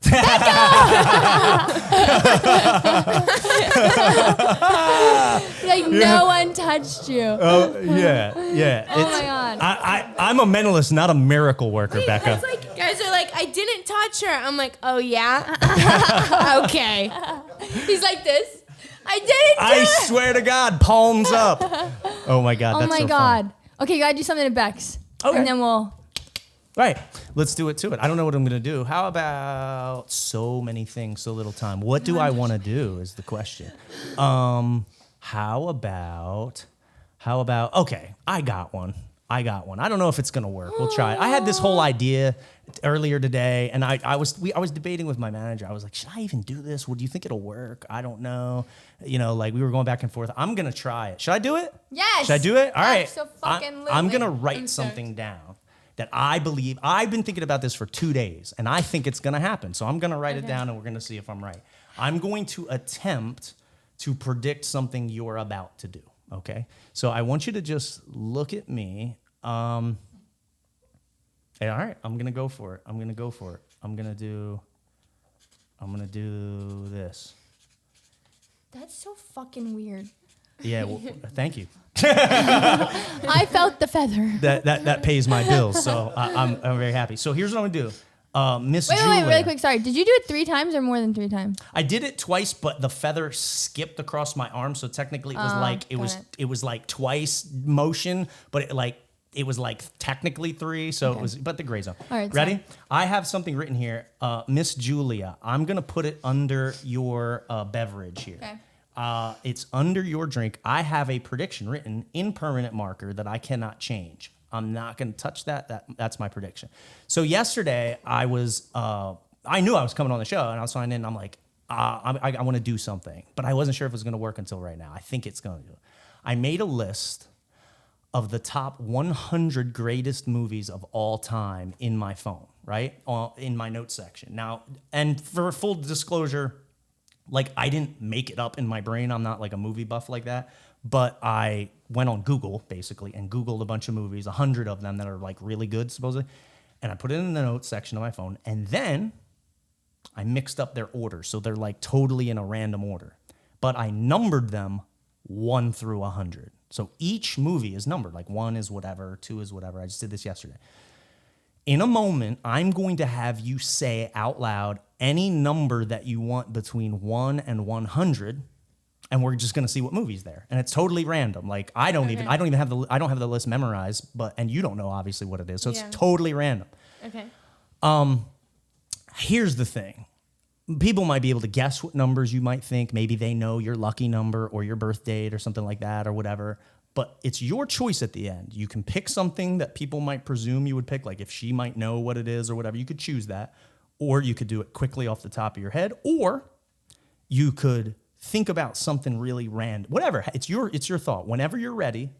Like no one touched you. Oh yeah. Oh my God. I'm a mentalist, not a miracle worker, Becca. It's like, guys are like, I didn't touch her. I'm like, oh yeah? Okay. He's like this. I didn't do I it. swear to God, palms up. Oh my God, Oh that's my so God. fun. Okay, you gotta do something to Bex. Okay. And then we'll. Right, let's do it to it. I don't know what I'm gonna do. How about so many things, so little time? What do I want to do is the question. How about, okay, I got one. I don't know if it's going to work. We'll try it. I had this whole idea earlier today, and I was debating with my manager. I was like, should I even do this? Well, do you think it'll work? I don't know. You know, like we were going back and forth. I'm going to try it. Should I do it? Yes. Should I do it? All right. Abso-fucking-lutely. I'm going to write I'm something down that I believe. I've been thinking about this for 2 days, and I think it's going to happen. So I'm going to write it down, and we're going to see if I'm right. I'm going to attempt to predict something you're about to do. Okay? So I want you to just look at me. Hey, all right, I'm gonna go for it. I'm gonna do this. That's so fucking weird. Yeah, well, thank you. I felt the feather. That pays my bills, so I'm very happy. So here's what I'm gonna do. Miss Julia. Wait, really quick. Sorry. Did you do it 3 times or more than 3 times? I did it twice, but the feather skipped across my arm, so technically it was like twice motion, but it was like technically 3, so it was, but the gray zone. All right, ready? sorry. I have something written here. Miss Julia, I'm going to put it under your beverage here. Okay. It's under your drink. I have a prediction written in permanent marker that I cannot change. I'm not going to touch that. That's my prediction. So yesterday, I knew I was coming on the show, and I was signing in. I'm like, I want to do something, but I wasn't sure if it was going to work until right now. I think it's going to. I made a list of the top 100 greatest movies of all time in my phone, right? In my notes section. Now, and for full disclosure, like I didn't make it up in my brain. I'm not like a movie buff like that. But I went on Google, basically, and Googled a bunch of movies, 100 of them that are like really good, supposedly. And I put it in the notes section of my phone. And then I mixed up their order. So they're like totally in a random order. But I numbered them 1 through 100. So each movie is numbered, like 1 is whatever, 2 is whatever. I just did this yesterday. In a moment, I'm going to have you say out loud any number that you want between 1 and 100, and we're just going to see what movie's there. And it's totally random. Like I don't even have the list memorized, and you don't know obviously what it is. So it's totally random. Okay. Here's the thing. People might be able to guess what numbers you might think. Maybe they know your lucky number or your birth date or something like that or whatever. But it's your choice at the end. You can pick something that people might presume you would pick, like if she might know what it is or whatever. You could choose that. Or you could do it quickly off the top of your head. Or you could think about something really random. Whatever. It's your thought. Whenever you're ready,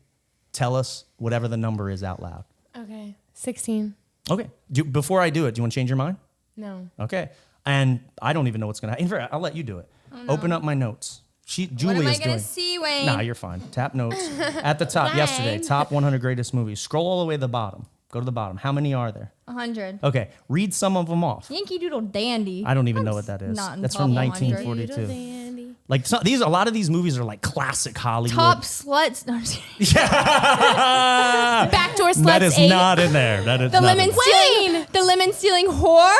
tell us whatever the number is out loud. Okay. 16. Okay. Before I do it, do you want to change your mind? No. Okay. And I don't even know what's going to happen. In fact, I'll let you do it. Oh, no. Open up my notes. Julia's doing. What am I going to see, Wayne? Nah, you're fine. Tap notes. At the top, yesterday, top 100 greatest movies. Scroll all the way to the bottom. Go to the bottom. How many are there? 100. Okay. Read some of them off. Yankee Doodle Dandy. I don't even know what that is. Not in That's top from 100. 1942. Like a lot of these movies are like classic Hollywood. Top sluts. No, I'm just kidding. Backdoor Sluts. That is 8. not in there. That is The not in lemon there. stealing. The lemon stealing whore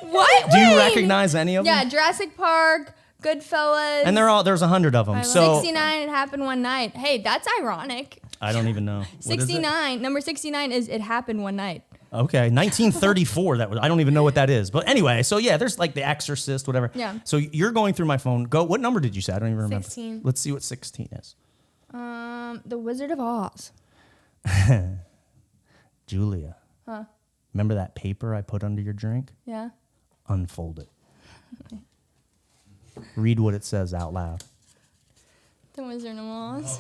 lady? What? Do you Wayne? recognize any of them? Yeah, Jurassic Park, Goodfellas. And there's 100 of them. So 69, It Happened One Night. Hey, that's ironic. I don't even know. What is it? 69, number 69 is It Happened One Night. Okay, 1934. I don't even know what that is. But anyway, so yeah, there's like The Exorcist, whatever. Yeah. So you're going through my phone. Go. What number did you say? I don't even remember. 16. Let's see what 16 is. The Wizard of Oz. Julia. Huh? Remember that paper I put under your drink? Yeah. Unfold it. Read what it says out loud. The Wizard of Oz.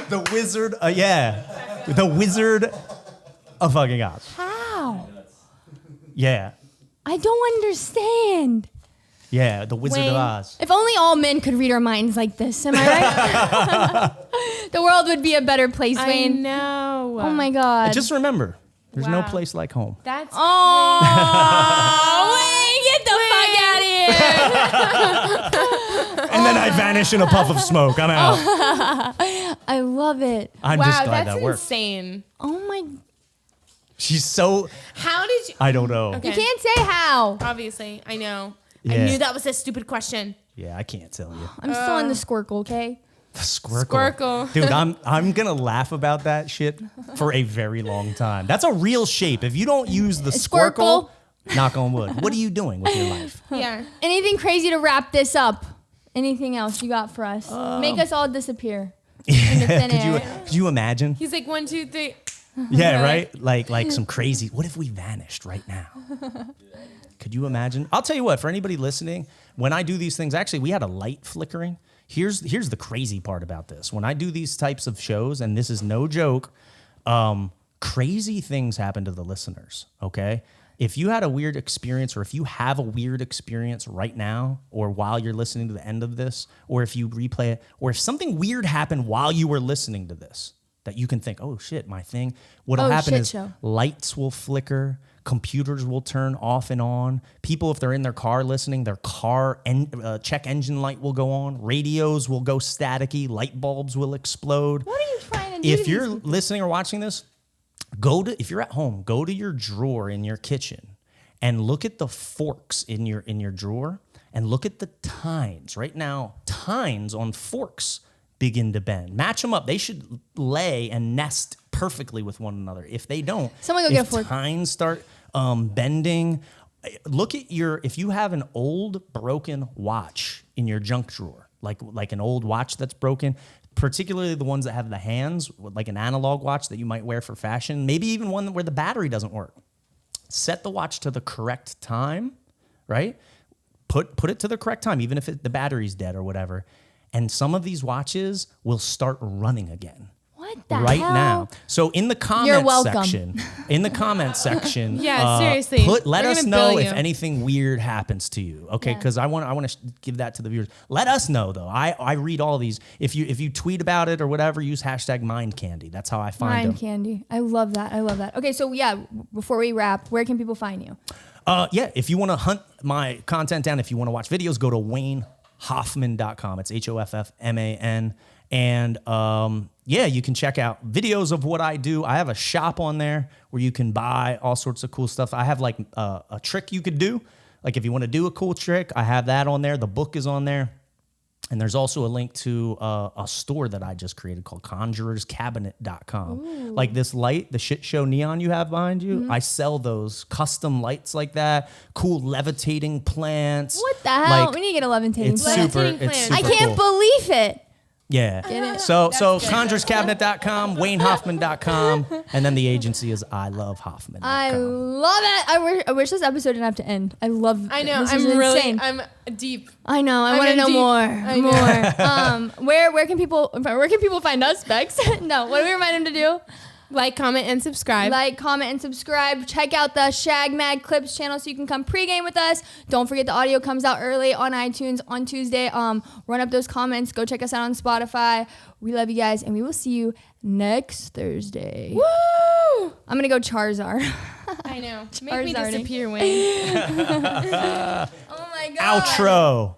The Wizard. Yeah. The Wizard of fucking Oz. How? Yeah. I don't understand. Yeah. The Wizard of Wayne. Oz. If only all men could read our minds like this, am I right? The world would be a better place, I Wayne. know. Oh my God. Just remember, there's no Wow. place like home. That's Oh, Wayne, get the fuck out of here. And then I vanish in a puff of smoke. I'm out. I love it. I'm wow, just glad that's that worked. insane. Oh my. She's so. How did you? I don't know. Okay. You can't say how. Obviously, I know. Yeah. I knew that was a stupid question. Yeah, I can't tell you. I'm still in the Squircle, okay? The Squircle. Squircle. Dude, I'm gonna laugh about that shit for a very long time. That's a real shape. If you don't use the Squircle, knock on wood. What are you doing with your life? Yeah. Anything crazy to wrap this up? Anything else you got for us? Make us all disappear in the thin air. Could you imagine? He's like 1, 2, 3. Yeah, right? Like some crazy, what if we vanished right now? Could you imagine? I'll tell you what, for anybody listening, when I do these things, actually, we had a light flickering. Here's the crazy part about this. When I do these types of shows, and this is no joke, crazy things happen to the listeners, okay? If you had a weird experience, or if you have a weird experience right now, or while you're listening to the end of this, or if you replay it, or if something weird happened while you were listening to this, that you can think, oh shit, my thing. What'll happen is lights will flicker, computers will turn off and on. People, if they're in their car listening, their car check engine light will go on. Radios will go staticky. Light bulbs will explode. What are you trying to do? If you're listening or watching this, if you're at home, go to your drawer in your kitchen and look at the forks in your drawer and look at the tines. Right now, tines on forks begin to bend. Match them up. They should lay and nest perfectly with one another. If they don't, someone go get a fork. Tines start bending. Look at if you have an old broken watch in your junk drawer, like an old watch that's broken, particularly the ones that have the hands, like an analog watch that you might wear for fashion, maybe even one where the battery doesn't work. Set the watch to the correct time, right? Put it to the correct time, even if the battery's dead or whatever. And some of these watches will start running again. What the right hell? now. So in the comment section, yeah, seriously, let us know if anything weird happens to you. Okay, because I want to give that to the viewers. Let us know though. I read all these. If you tweet about it or whatever, use #MindCandy. That's how I find them. MindCandy. I love that. Okay, so before we wrap, where can people find you? If you want to hunt my content down, if you want to watch videos, go to WayneHoffman.com. It's HOFFMAN. And you can check out videos of what I do. I have a shop on there where you can buy all sorts of cool stuff. I have like a trick you could do. Like if you want to do a cool trick, I have that on there. The book is on there. And there's also a link to a store that I just created called conjurerscabinet.com. Ooh. Like this light, the Shitshow neon you have behind you, I sell those custom lights like that, cool levitating plants. What the hell? We need to get a levitating plant. It's super I can't believe it. Yeah. So conjurerscabinet.com, WayneHoffman.com, and then the agency is I Love Hoffman. I love it. I wish this episode didn't have to end. I know. I'm deep. I know. I want to know more. Where can people find us, Bex? No. What do we remind them to do? Like, comment, and subscribe. Check out the Shag Mag Clips channel so you can come pregame with us. Don't forget the audio comes out early on iTunes on Tuesday. Run up those comments. Go check us out on Spotify. We love you guys, and we will see you next Thursday. Woo! I'm going to go Charizard. I know. Make me disappear, Wayne. Oh, my God. Outro.